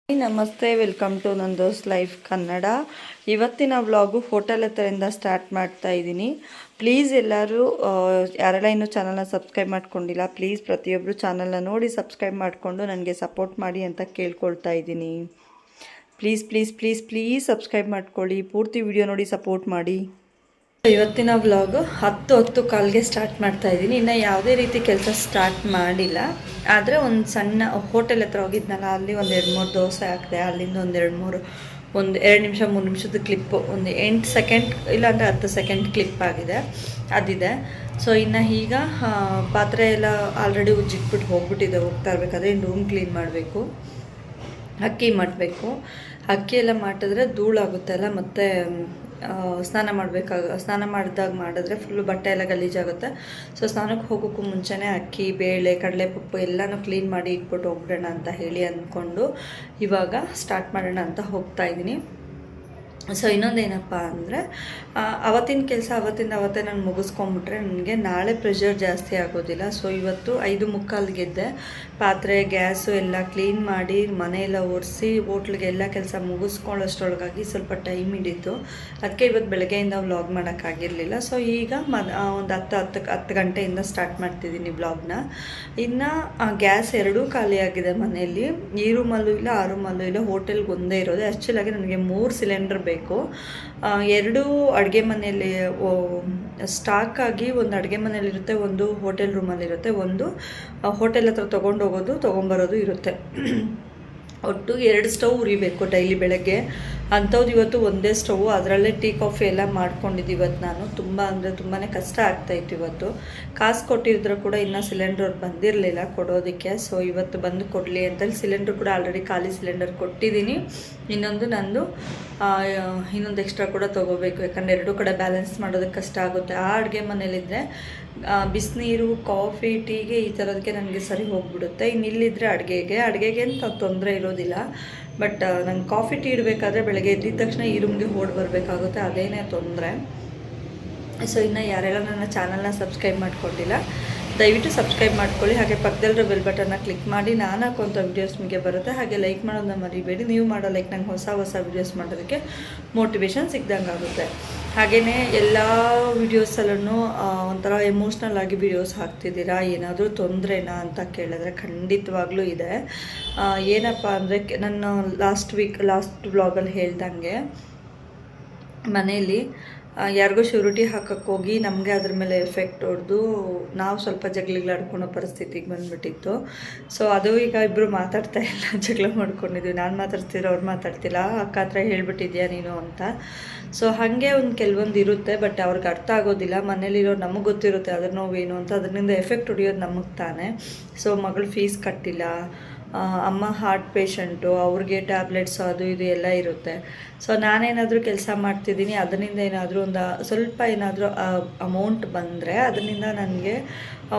ನಮಸ್ತೆ, welcome to ನಂದೋಸ್ life Kannada. ಇವತ್ತಿನ vlog hotel ಹತ್ರದಿಂದ start ಮಾಡ್ತಾ ಇದ್ದೀನಿ. ಪ್ಲೀಸ್ ಎಲ್ಲರೂ ಯಾರೆಲ್ಲ ಇನ್ನೂ ಚಾನಲ್ನ ಸಬ್ಸ್ಕ್ರೈಬ್ ಮಾಡ್ಕೊಂಡಿಲ್ಲ, ಪ್ಲೀಸ್ ಪ್ರತಿಯೊಬ್ಬರು ಚಾನಲ್ನ ನೋಡಿ ಸಬ್ಸ್ಕ್ರೈಬ್ ಮಾಡಿಕೊಂಡು ನನಗೆ ಸಪೋರ್ಟ್ ಮಾಡಿ ಅಂತ ಕೇಳ್ಕೊಳ್ತಾ ಇದ್ದೀನಿ. Please please please please subscribe ಮಾಡ್ಕೊಳ್ಳಿ, ಪೂರ್ತಿ ವಿಡಿಯೋ ನೋಡಿ ಸಪೋರ್ಟ್ ಮಾಡಿ. ಇವತ್ತಿನ ವ್ಲಾಗ್ 10:10 ಸ್ಟಾರ್ಟ್ ಮಾಡ್ತಾ ಇದ್ದೀನಿ. ಇನ್ನು ಯಾವುದೇ ರೀತಿ ಕೆಲಸ ಸ್ಟಾರ್ಟ್ ಮಾಡಿಲ್ಲ. ಆದರೆ ಒಂದು ಸಣ್ಣ ಹೋಟೆಲ್ ಹತ್ರ ಹೋಗಿದ್ನಲ್ಲ, ಅಲ್ಲಿ ಒಂದು 2-3 ದೋಸೆ ಹಾಕಿದೆ. ಅಲ್ಲಿಂದ ಒಂದು 2 ನಿಮಿಷ 3 ನಿಮಿಷದ ಕ್ಲಿಪ್ಪು, ಒಂದು 8 ಸೆಕೆಂಡ್ ಇಲ್ಲಾಂದರೆ 10 ಸೆಕೆಂಡ್ ಕ್ಲಿಪ್ ಆಗಿದೆ, ಅದಿದೆ. ಸೊ ಇನ್ನು ಈಗ ಪಾತ್ರೆ ಎಲ್ಲ ಆಲ್ರೆಡಿ ಉಜ್ಜಿಟ್ಬಿಟ್ಟು ಹೋಗ್ಬಿಟ್ಟಿದೆ. ಹೋಗ್ತಾ ಇರಬೇಕಾದ್ರೆ ರೂಮ್ ಕ್ಲೀನ್ ಮಾಡಬೇಕು, ಅಕ್ಕಿ ಮಾಡಬೇಕು. ಅಕ್ಕಿ ಎಲ್ಲ ಮಾಡಿದ್ರೆ ಧೂಳಾಗುತ್ತಲ್ಲ, ಮತ್ತು ಸ್ನಾನ ಮಾಡಿದಾಗ ಮಾಡಿದ್ರೆ ಫುಲ್ಲು ಬಟ್ಟೆ ಎಲ್ಲ ಗಲೀಜಾಗುತ್ತೆ. ಸೊ ಸ್ನಾನಕ್ಕೆ ಹೋಗೋಕ್ಕೂ ಮುಂಚೆನೇ ಅಕ್ಕಿ, ಬೇಳೆ, ಕಡಲೆಪಪ್ಪು ಎಲ್ಲನೂ ಕ್ಲೀನ್ ಮಾಡಿ ಇಟ್ಬಿಟ್ಟು ಹೋಗ್ಬಿಡೋಣ ಅಂತ ಹೇಳಿ ಅಂದ್ಕೊಂಡು ಇವಾಗ ಸ್ಟಾರ್ಟ್ ಮಾಡೋಣ ಅಂತ ಹೋಗ್ತಾ ಇದ್ದೀನಿ. ಸೊ ಇನ್ನೊಂದೇನಪ್ಪ ಅಂದರೆ, ಅವತ್ತಿನ ಕೆಲಸ ಅವತ್ತೇ ನಾನು ಮುಗಿಸ್ಕೊಂಬಿಟ್ರೆ ನನಗೆ ನಾಳೆ ಪ್ರೆಷರ್ ಜಾಸ್ತಿ ಆಗೋದಿಲ್ಲ. ಸೊ ಇವತ್ತು 5:45 ಪಾತ್ರೆ, ಗ್ಯಾಸು ಎಲ್ಲ ಕ್ಲೀನ್ ಮಾಡಿ, ಮನೆಯೆಲ್ಲ ಒರೆಸಿ, ಹೋಟ್ಲಿಗೆ ಎಲ್ಲ ಕೆಲಸ ಮುಗಿಸ್ಕೊಳ್ಳೋಷ್ಟರೊಳಗಾಗಿ ಸ್ವಲ್ಪ ಟೈಮ್ ಹಿಡಿತು. ಅದಕ್ಕೆ ಇವತ್ತು ಬೆಳಗ್ಗೆಯಿಂದ ವ್ಲಾಗ್ ಮಾಡೋಕ್ಕಾಗಿರಲಿಲ್ಲ. ಸೊ ಈಗ ಒಂದು 10 ಗಂಟೆಯಿಂದ ಸ್ಟಾರ್ಟ್ ಮಾಡ್ತಿದ್ದೀನಿ ವ್ಲಾಗ್ನ. ಇನ್ನು ಗ್ಯಾಸ್ 2 ಖಾಲಿಯಾಗಿದೆ ಮನೆಯಲ್ಲಿ. ಈ ರೂಮಲ್ಲೂ ಇಲ್ಲ, ಆ ರೂಮಲ್ಲೂ ಇಲ್ಲ, ಹೋಟೆಲ್ಗೆ ಒಂದೇ ಇರೋದು. ಆ್ಯಕ್ಚುಲಾಗಿ ನನಗೆ 3 ಸಿಲಿಂಡರ್ ಬೇಕು. 2 ಅಡುಗೆ ಮನೆಯಲ್ಲಿ ಸ್ಟಾಕ್ ಆಗಿ, ಒಂದು ಅಡುಗೆ ಮನೆಯಲ್ಲಿರುತ್ತೆ, ಒಂದು ಹೋಟೆಲ್ ರೂಮಲ್ಲಿರುತ್ತೆ, ಒಂದು ಹೋಟೆಲ್ ಹತ್ರ ತೊಗೊಂಬರೋದು ಇರುತ್ತೆ. ಒಟ್ಟು 2 ಸ್ಟವ್ ಉರಿಬೇಕು ಡೈಲಿ ಬೆಳಗ್ಗೆ. ಅಂಥದ್ದು ಇವತ್ತು ಒಂದೇ ಸ್ಟವ್, ಅದರಲ್ಲೇ ಟೀ ಕಾಫಿ ಎಲ್ಲ ಮಾಡ್ಕೊಂಡಿದ್ದು ಇವತ್ತು ನಾನು. ತುಂಬಾ ಕಷ್ಟ ಆಗ್ತಾಯಿತ್ತು ಇವತ್ತು. ಕಾಸು ಕೊಟ್ಟಿದ್ರು ಕೂಡ ಇನ್ನೂ ಸಿಲಿಂಡರ್ ಬಂದಿರಲಿಲ್ಲ ಕೊಡೋದಕ್ಕೆ. ಸೊ ಇವತ್ತು ಬಂದು ಕೊಡಲಿ ಅಂತೇಳಿ ಸಿಲಿಂಡರ್ ಕೂಡ ಆಲ್ರೆಡಿ ಖಾಲಿ ಸಿಲಿಂಡರ್ ಕೊಟ್ಟಿದ್ದೀನಿ. ಇನ್ನೊಂದು ಎಕ್ಸ್ಟ್ರಾ ಕೂಡ ತೊಗೋಬೇಕು, ಯಾಕಂದರೆ 2 ಕಡೆ ಬ್ಯಾಲೆನ್ಸ್ ಮಾಡೋದಕ್ಕೆ ಕಷ್ಟ ಆಗುತ್ತೆ. ಆ ಅಡುಗೆ ಮನೇಲಿದ್ದರೆ ಬಿಸಿನೀರು, ಕಾಫಿ, ಟೀಗೆ ಈ ಥರದಕ್ಕೆ ನನಗೆ ಸರಿ ಹೋಗ್ಬಿಡುತ್ತೆ. ಇನ್ನಿಲ್ಲಿದ್ದರೆ ಅಡುಗೆಗೆ ಅಂತ ತೊಂದರೆ ಇರೋದಿಲ್ಲ. ಬಟ್ ನಂಗೆ ಕಾಫಿ ಟೀ ಇಡಬೇಕಾದ್ರೆ ಬೆಳಗ್ಗೆ ಎದ್ದಿದ ತಕ್ಷಣ ಈ ರೂಮ್ಗೆ ಓಡಿ ಬರಬೇಕಾಗುತ್ತೆ, ಅದೇನೇ ತೊಂದರೆ. ಸೊ ಇನ್ನು ಯಾರೆಲ್ಲ ನನ್ನ ಚಾನಲ್ನ ಸಬ್ಸ್ಕ್ರೈಬ್ ಮಾಡ್ಕೊಂಡಿಲ್ಲ, ದಯವಿಟ್ಟು ಸಬ್ಸ್ಕ್ರೈಬ್ ಮಾಡ್ಕೊಳ್ಳಿ. ಹಾಗೆ ಪಕ್ಕದಲ್ಲಿರೋ ಬೆಲ್ ಬಟನ್ನ ಕ್ಲಿಕ್ ಮಾಡಿ, ನಾನು ಹಾಕೋಂಥ ವೀಡಿಯೋಸ್ ನಿಮಗೆ ಬರುತ್ತೆ. ಹಾಗೆ ಲೈಕ್ ಮಾಡೋದನ್ನ ಮರಿಬೇಡಿ. ನೀವು ಮಾಡೋ ಲೈಕ್ ನಂಗೆ ಹೊಸ ವೀಡಿಯೋಸ್ ಮಾಡೋದಕ್ಕೆ ಮೋಟಿವೇಶನ್ ಸಿಗ್ದಂಗೆ ಆಗುತ್ತೆ. ಹಾಗೆಯೇ ಎಲ್ಲ ವೀಡಿಯೋಸಲ್ಲೂ ಒಂಥರ ಎಮೋಷ್ನಲ್ ಆಗಿ ವೀಡಿಯೋಸ್ ಹಾಕ್ತಿದ್ದೀರಾ, ಏನಾದರೂ ತೊಂದರೆನಾ ಅಂತ ಕೇಳಿದ್ರೆ ಖಂಡಿತವಾಗ್ಲೂ ಇದೆ. ಏನಪ್ಪ ಅಂದರೆ, ನನ್ನ ಲಾಸ್ಟ್ ವ್ಲಾಗಲ್ಲಿ ಹೇಳ್ದಂಗೆ ಮನೆಯಲ್ಲಿ ಯಾರಿಗೋ ಶ್ಯೂರಿಟಿ ಹಾಕಕ್ಕೆ ಹೋಗಿ ನಮಗೆ ಅದ್ರ ಮೇಲೆ ಎಫೆಕ್ಟ್ ಹೊಡೆದು ನಾವು ಸ್ವಲ್ಪ ಜಗಳಾಡ್ಕೊಳೋ ಪರಿಸ್ಥಿತಿಗೆ ಬಂದುಬಿಟ್ಟಿತ್ತು. ಸೊ ಅದು ಈಗ ಇಬ್ಬರು ಮಾತಾಡ್ತಾ ಇಲ್ಲ, ಜಗಳ ಮಾಡ್ಕೊಂಡಿದ್ವಿ. ನಾನು ಮಾತಾಡ್ತಿರೋ, ಅವ್ರು ಮಾತಾಡ್ತಿಲ್ಲ. ಅಕ್ಕ ಹತ್ರ ಹೇಳ್ಬಿಟ್ಟಿದ್ಯಾ ನೀನು ಅಂತ. ಸೊ ಹಾಗೆ ಕೆಲವೊಂದು ಇರುತ್ತೆ, ಬಟ್ ಅವ್ರಿಗೆ ಅರ್ಥ ಆಗೋದಿಲ್ಲ. ಮನೇಲಿರೋ ನಮಗೆ ಗೊತ್ತಿರುತ್ತೆ ಅದ್ರ ನೋವೇನು ಅಂತ. ಅದರಿಂದ ಎಫೆಕ್ಟ್ ಹೊಡಿಯೋದು ನಮಗೆ ತಾನೇ. ಸೊ ಮಗಳು ಫೀಸ್ ಕಟ್ಟಿಲ್ಲ, ಅಮ್ಮ ಹಾರ್ಟ್ ಪೇಷಂಟು, ಅವ್ರಿಗೆ ಟ್ಯಾಬ್ಲೆಟ್ಸ್ ಅದು ಇದು ಎಲ್ಲ ಇರುತ್ತೆ. ಸೊ ನಾನೇನಾದರೂ ಕೆಲಸ ಮಾಡ್ತಿದ್ದೀನಿ, ಅದರಿಂದ ಏನಾದರೂ ಸ್ವಲ್ಪ ಏನಾದರೂ ಅಮೌಂಟ್ ಬಂದರೆ ಅದರಿಂದ ನನಗೆ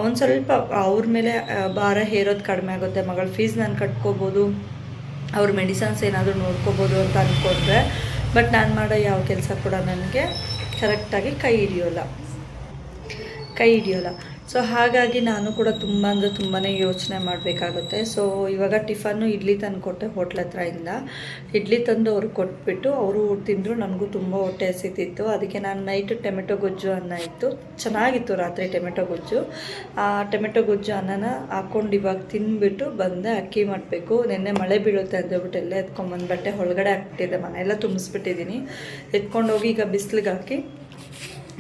ಒಂದು ಸ್ವಲ್ಪ ಅವ್ರ ಮೇಲೆ ಭಾರ ಹೇರೋದು ಕಡಿಮೆ ಆಗುತ್ತೆ. ಮಗಳ ಫೀಸ್ ನಾನು ಕಟ್ಕೋಬೋದು, ಅವ್ರ ಮೆಡಿಸನ್ಸ್ ಏನಾದರೂ ನೋಡ್ಕೋಬೋದು ಅಂತ ಅಂದ್ಕೊಂಡ್ರೆ. ಬಟ್ ನಾನು ಮಾಡೋ ಯಾವ ಕೆಲಸ ಕೂಡ ನನಗೆ ಕರೆಕ್ಟಾಗಿ ಕೈ ಹಿಡಿಯೋಲ್ಲ. ಸೊ ಹಾಗಾಗಿ ನಾನು ಕೂಡ ತುಂಬಾ ಯೋಚನೆ ಮಾಡಬೇಕಾಗುತ್ತೆ. ಸೊ ಇವಾಗ ಟಿಫನ್ನು ಇಡ್ಲಿ ತಂದು ಕೊಟ್ಟೆ ಹೋಟ್ಲ್ ಹತ್ರದಿಂದ. ಇಡ್ಲಿ ತಂದು ಅವ್ರಿಗೆ ಕೊಟ್ಬಿಟ್ಟು ಅವರು ತಿಂದರು. ನನಗೂ ತುಂಬ ಹೊಟ್ಟೆ ಹಸಿತಿತ್ತು. ಅದಕ್ಕೆ ನಾನು ನೈಟ್ ಟೊಮೆಟೊ ಗೊಜ್ಜು ಅನ್ನ ಇತ್ತು, ಚೆನ್ನಾಗಿತ್ತು ರಾತ್ರಿ ಟೊಮೆಟೊ ಗೊಜ್ಜು. ಆ ಟೊಮೆಟೊ ಗೊಜ್ಜು ಅನ್ನನ ಹಾಕ್ಕೊಂಡು ಇವಾಗ ತಿಂದುಬಿಟ್ಟು ಬಂದೆ. ಅಕ್ಕಿ ಮಾಡಬೇಕು. ನೆನ್ನೆ ಮಳೆ ಬೀಳುತ್ತೆ ಅಂತೇಳ್ಬಿಟ್ಟು ಎಲ್ಲ ಎತ್ಕೊಂಡ್ಬಂದು ಬಟ್ಟೆ ಒಳಗಡೆ ಹಾಕ್ಬಿಟ್ಟಿದ್ದೆ, ಮನೆಯೆಲ್ಲ ತುಂಬಿಸ್ಬಿಟ್ಟಿದ್ದೀನಿ. ಎತ್ಕೊಂಡೋಗಿ ಈಗ ಬಿಸಿಲಿಗೆ ಹಾಕಿ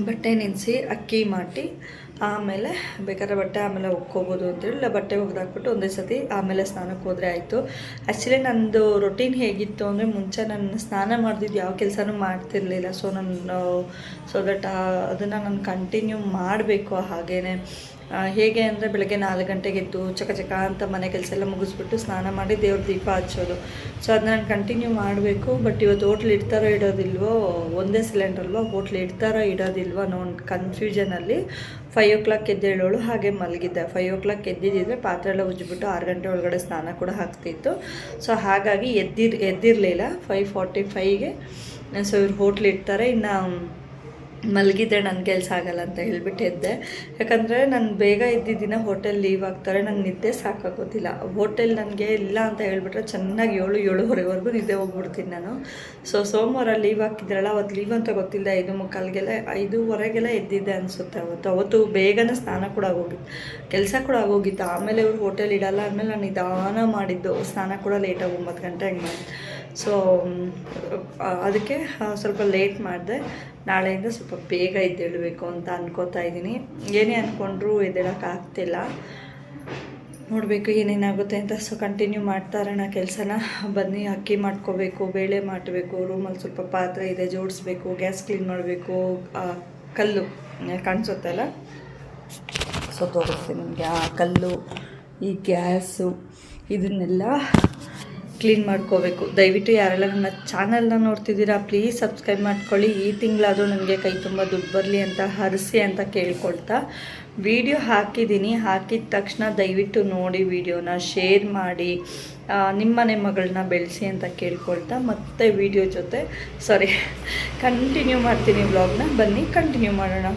ಬಟ್ಟೆ ನೆನೆಸಿ ಅಕ್ಕಿ ಮಾಡಿ, ಆಮೇಲೆ ಬೇಕಾದ್ರೆ ಬಟ್ಟೆ ಆಮೇಲೆ ಒಕ್ಕೋಬೋದು ಅಂತೇಳಿ ಇಲ್ಲ ಬಟ್ಟೆ ಒಗೆದಾಕ್ಬಿಟ್ಟು ಒಂದೇ ಸತಿ ಆಮೇಲೆ ಸ್ನಾನಕ್ಕೆ ಹೋದರೆ ಆಯಿತು. ಆ್ಯಕ್ಚುಲಿ ನನ್ನದು ರೊಟೀನ್ ಹೇಗಿತ್ತು ಅಂದರೆ, ಮುಂಚೆ ನಾನು ಸ್ನಾನ ಮಾಡ್ದಿದ್ದು ಯಾವ ಕೆಲಸನೂ ಮಾಡ್ತಿರಲಿಲ್ಲ. ಸೊ ದಟ್ ಅದನ್ನು ನಾನು ಕಂಟಿನ್ಯೂ ಮಾಡಬೇಕು. ಹಾಗೇ ಹೇಗೆ ಅಂದರೆ, ಬೆಳಗ್ಗೆ 4 ಗಂಟೆಗೆ ಎದ್ದು ಚಕ ಅಂತ ಮನೆ ಕೆಲಸ ಎಲ್ಲ ಮುಗಿಸ್ಬಿಟ್ಟು ಸ್ನಾನ ಮಾಡಿ ದೇವ್ರ ದೀಪ ಹಚ್ಚೋದು. ಸೊ ಅದನ್ನ ನಾನು ಕಂಟಿನ್ಯೂ ಮಾಡಬೇಕು. ಬಟ್ ಇವತ್ತು ಹೋಟ್ಲ್ ಇಡ್ತಾರೋ ಇಡೋದಿಲ್ವೋ, ಒಂದೇ ಸಿಲಿಂಡರ್ ಅಲ್ವಾ, ಹೋಟ್ಲ್ ಇಡ್ತಾರೋ ಇಡೋದಿಲ್ವೋ ಅನ್ನೋ ಒಂದು ಕನ್ಫ್ಯೂಷನಲ್ಲಿ 5 o'clock ಎದ್ದೇಳೋಳು, ಹಾಗೆ ಮಲಗಿದ್ದೆ. 5 o'clock ಎದ್ದಿದ್ದಿದ್ರೆ ಪಾತ್ರೆ ಎಲ್ಲ ಉಜ್ಜಿಬಿಟ್ಟು 6 ಗಂಟೆ ಒಳಗಡೆ ಸ್ನಾನ ಕೂಡ ಆಗ್ತಿತ್ತು. ಸೊ ಹಾಗಾಗಿ ಎದ್ದಿರಲಿಲ್ಲ 5:45ಗೆ. ಸೊ ಇವ್ರು ಹೋಟ್ಲ್ ಇಡ್ತಾರೆ. ಇನ್ನು ಮಲಗಿದ್ರೆ ನನ್ನ ಕೆಲಸ ಆಗಲ್ಲ ಅಂತ ಹೇಳ್ಬಿಟ್ಟು ಎದ್ದೆ. ಯಾಕಂದರೆ ನಾನು ಬೇಗ ಇದ್ದಿದ್ದ ದಿನ ಹೋಟೆಲ್ ಲೀವ್ ಆಗ್ತಾರೆ, ನಂಗೆ ನಿದ್ದೆ ಸಾಕಾಗೋದಿಲ್ಲ. ಹೋಟೆಲ್ ನನಗೆ ಇಲ್ಲ ಅಂತ ಹೇಳ್ಬಿಟ್ರೆ ಚೆನ್ನಾಗಿ 7-7:30ವರೆಗೂ ನಿದ್ದೆ ಹೋಗ್ಬಿಡ್ತೀನಿ ನಾನು. ಸೋಮವಾರ ಲೀವ್ ಹಾಕಿದ್ರಲ್ಲ, ಅವತ್ತು ಲೀವ್ ಅಂತ ಗೊತ್ತಿಲ್ಲ, 5:15ಗೆಲ್ಲ ಎದ್ದಿದ್ದೆ ಅನಿಸುತ್ತೆ. ಅವತ್ತು ಬೇಗನೆ ಸ್ನಾನ ಕೂಡ ಆಗೋಗಿತ್ತು, ಕೆಲಸ ಕೂಡ ಆಗೋಗಿತ್ತು. ಆಮೇಲೆ ಇವ್ರು ಹೋಟೆಲ್ ಇಡಲ್ಲ, ಆಮೇಲೆ ನಾನು ನಿಧಾನ ಮಾಡಿದ್ದು, ಸ್ನಾನ ಕೂಡ ಲೇಟಾಗಿ 9 ಗಂಟೆ ಹಂಗೆ ಮಾಡಿದ್ದು. ಅದಕ್ಕೆ ಸ್ವಲ್ಪ ಲೇಟ್ ಮಾಡಿದೆ. ನಾಳೆಯಿಂದ ಸ್ವಲ್ಪ ಬೇಗ ಎದ್ದೇಳಬೇಕು ಅಂತ ಅನ್ಕೋತಾ ಇದ್ದೀನಿ. ಏನೇ ಅಂದ್ಕೊಂಡ್ರೂ ಎದ್ದೇಳೋಕ್ಕಾಗ್ತಿಲ್ಲ, ನೋಡಬೇಕು ಏನೇನಾಗುತ್ತೆ ಅಂತ. ಕಂಟಿನ್ಯೂ ಮಾಡ್ತಾ ಇರೋಣ ಕೆಲಸನ. ಬನ್ನಿ, ಅಕ್ಕಿ ಮಾಡ್ಕೋಬೇಕು, ಬೇಳೆ ಮಾಡಬೇಕು, ರೂಮಲ್ಲಿ ಸ್ವಲ್ಪ ಪಾತ್ರೆ ಇದೆ ಜೋಡಿಸ್ಬೇಕು, ಗ್ಯಾಸ್ ಕ್ಲೀನ್ ಮಾಡಬೇಕು, ಕಲ್ಲು ಕಾಣಿಸುತ್ತಲ್ಲ, ತೋರಿಸ್ತೀನಿ ನಿಮಗೆ. ಆ ಕಲ್ಲು, ಈ ಗ್ಯಾಸು, ಇದನ್ನೆಲ್ಲ ಕ್ಲೀನ್ ಮಾಡ್ಕೋಬೇಕು. ದಯವಿಟ್ಟು ಯಾರೆಲ್ಲ ನನ್ನ ಚಾನಲ್ನ ನೋಡ್ತಿದ್ದೀರಾ ಪ್ಲೀಸ್ ಸಬ್ಸ್ಕ್ರೈಬ್ ಮಾಡ್ಕೊಳ್ಳಿ. ಈ ತಿಂಗಳಾದರೂ ನನಗೆ ಕೈ ತುಂಬ ದುಡ್ಡು ಬರಲಿ ಅಂತ ಹರಿಸಿ ಅಂತ ಕೇಳ್ಕೊಳ್ತಾ ವಿಡಿಯೋ ಹಾಕಿದ್ದೀನಿ. ಹಾಕಿದ ತಕ್ಷಣ ದಯವಿಟ್ಟು ನೋಡಿ, ವಿಡಿಯೋನ ಶೇರ್ ಮಾಡಿ, ನಿಮ್ಮನೆ ಮಗಳನ್ನ ಬೆಳೆಸಿ ಅಂತ ಕೇಳ್ಕೊಳ್ತಾ ಮತ್ತೆ ವಿಡಿಯೋ ಜೊತೆ ಕಂಟಿನ್ಯೂ ಮಾಡ್ತೀನಿ ವ್ಲಾಗ್ನ. ಬನ್ನಿ ಕಂಟಿನ್ಯೂ ಮಾಡೋಣ.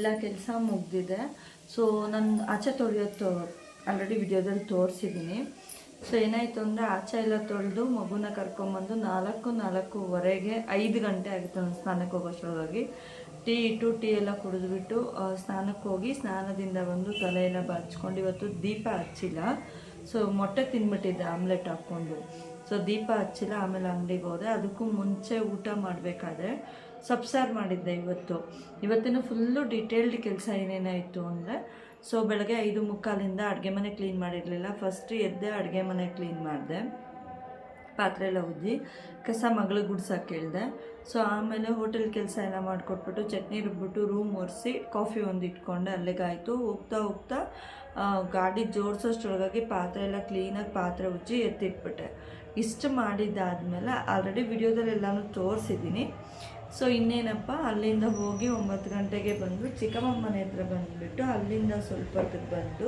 ಎಲ್ಲ ಕೆಲಸ ಮುಗ್ದಿದೆ. ಸೊ ನಾನು ಆಚೆ ತೊಳೆಯೋದು ಆಲ್ರೆಡಿ ವಿಡಿಯೋದಲ್ಲಿ ತೋರಿಸಿದ್ದೀನಿ. ಸೊ ಏನಾಯಿತು ಅಂದರೆ ಆಚೆ ಎಲ್ಲ ತೊಳೆದು ಮಗುನ ಕರ್ಕೊಂಬಂದು 4:45 5 ಗಂಟೆ ಆಗಿತ್ತು ನಾನು ಸ್ನಾನಕ್ಕೆ ಹೋಗೋಷ್ಟರೊಳಗಾಗಿ. ಟೀ ಎಲ್ಲ ಕುಡಿದ್ಬಿಟ್ಟು ಸ್ನಾನಕ್ಕೆ ಹೋಗಿ ಸ್ನಾನದಿಂದ ಬಂದು ತಲೆ ಎಲ್ಲ ಬಾಚ್ಕೊಂಡು ಇವತ್ತು ದೀಪ ಹಚ್ಚಿಲ್ಲ. ಸೊ ಮೊಟ್ಟೆ ತಿಂದ್ಬಿಟ್ಟಿದ್ದೆ ಆಮ್ಲೆಟ್ ಹಾಕ್ಕೊಂಡು. ಸೊ ದೀಪ ಹಚ್ಚಿಲ್ಲ. ಆಮೇಲೆ ಅಂಗಡಿಗೆ ಹೋದೆ. ಅದಕ್ಕೂ ಮುಂಚೆ ಊಟ ಮಾಡಬೇಕಾದ್ರೆ ಸಬ್ಸಾರು ಮಾಡಿದ್ದೆ ಇವತ್ತಿನ ಫುಲ್ಲು ಡೀಟೇಲ್ಡ್ ಕೆಲಸ ಏನೇನಾಯಿತು ಅಂದರೆ, ಸೊ ಬೆಳಗ್ಗೆ 5:45 ಅಡುಗೆ ಮನೆ ಕ್ಲೀನ್ ಮಾಡಿರಲಿಲ್ಲ. ಫಸ್ಟ್ ಎದ್ದೆ ಅಡುಗೆ ಮನೆ ಕ್ಲೀನ್ ಮಾಡಿದೆ, ಪಾತ್ರೆ ಎಲ್ಲ ಉಜ್ಜಿ ಕಸ ಮಗಳಿಗೆ ಗುಡ್ಸಕ್ಕೆ ಹೇಳಿದೆ. ಸೊ ಆಮೇಲೆ ಹೋಟೆಲ್ ಕೆಲಸ ಎಲ್ಲ ಮಾಡಿಕೊಟ್ಬಿಟ್ಟು ಚಟ್ನಿ ರುಬ್ಬಿಟ್ಟು ರೂಮ್ ಒರೆಸಿ ಕಾಫಿ ಒಂದು ಇಟ್ಕೊಂಡೆ. ಅಲ್ಲಿಗಾಯಿತು. ಹೋಗ್ತಾ ಗಾಡಿ ಜೋಡಿಸೋಷ್ಟ್ರೊಳಗಾಗಿ ಪಾತ್ರೆ ಎಲ್ಲ ಕ್ಲೀನಾಗಿ ಪಾತ್ರೆ ಉಜ್ಜಿ ಎತ್ತಿಟ್ಬಿಟ್ಟೆ. ಇಷ್ಟು ಮಾಡಿದ್ದಾದಮೇಲೆ ಆಲ್ರೆಡಿ ವಿಡಿಯೋದಲ್ಲಿ ಎಲ್ಲನೂ ತೋರಿಸಿದ್ದೀನಿ. ಸೊ ಇನ್ನೇನಪ್ಪ, ಅಲ್ಲಿಂದ ಹೋಗಿ 9 ಗಂಟೆಗೆ ಬಂದು ಚಿಕ್ಕಮ್ಮ ಮನೆ ಹತ್ರ ಬಂದುಬಿಟ್ಟು ಅಲ್ಲಿಂದ ಸ್ವಲ್ಪ ಹೊತ್ತಿಗೆ ಬಂದು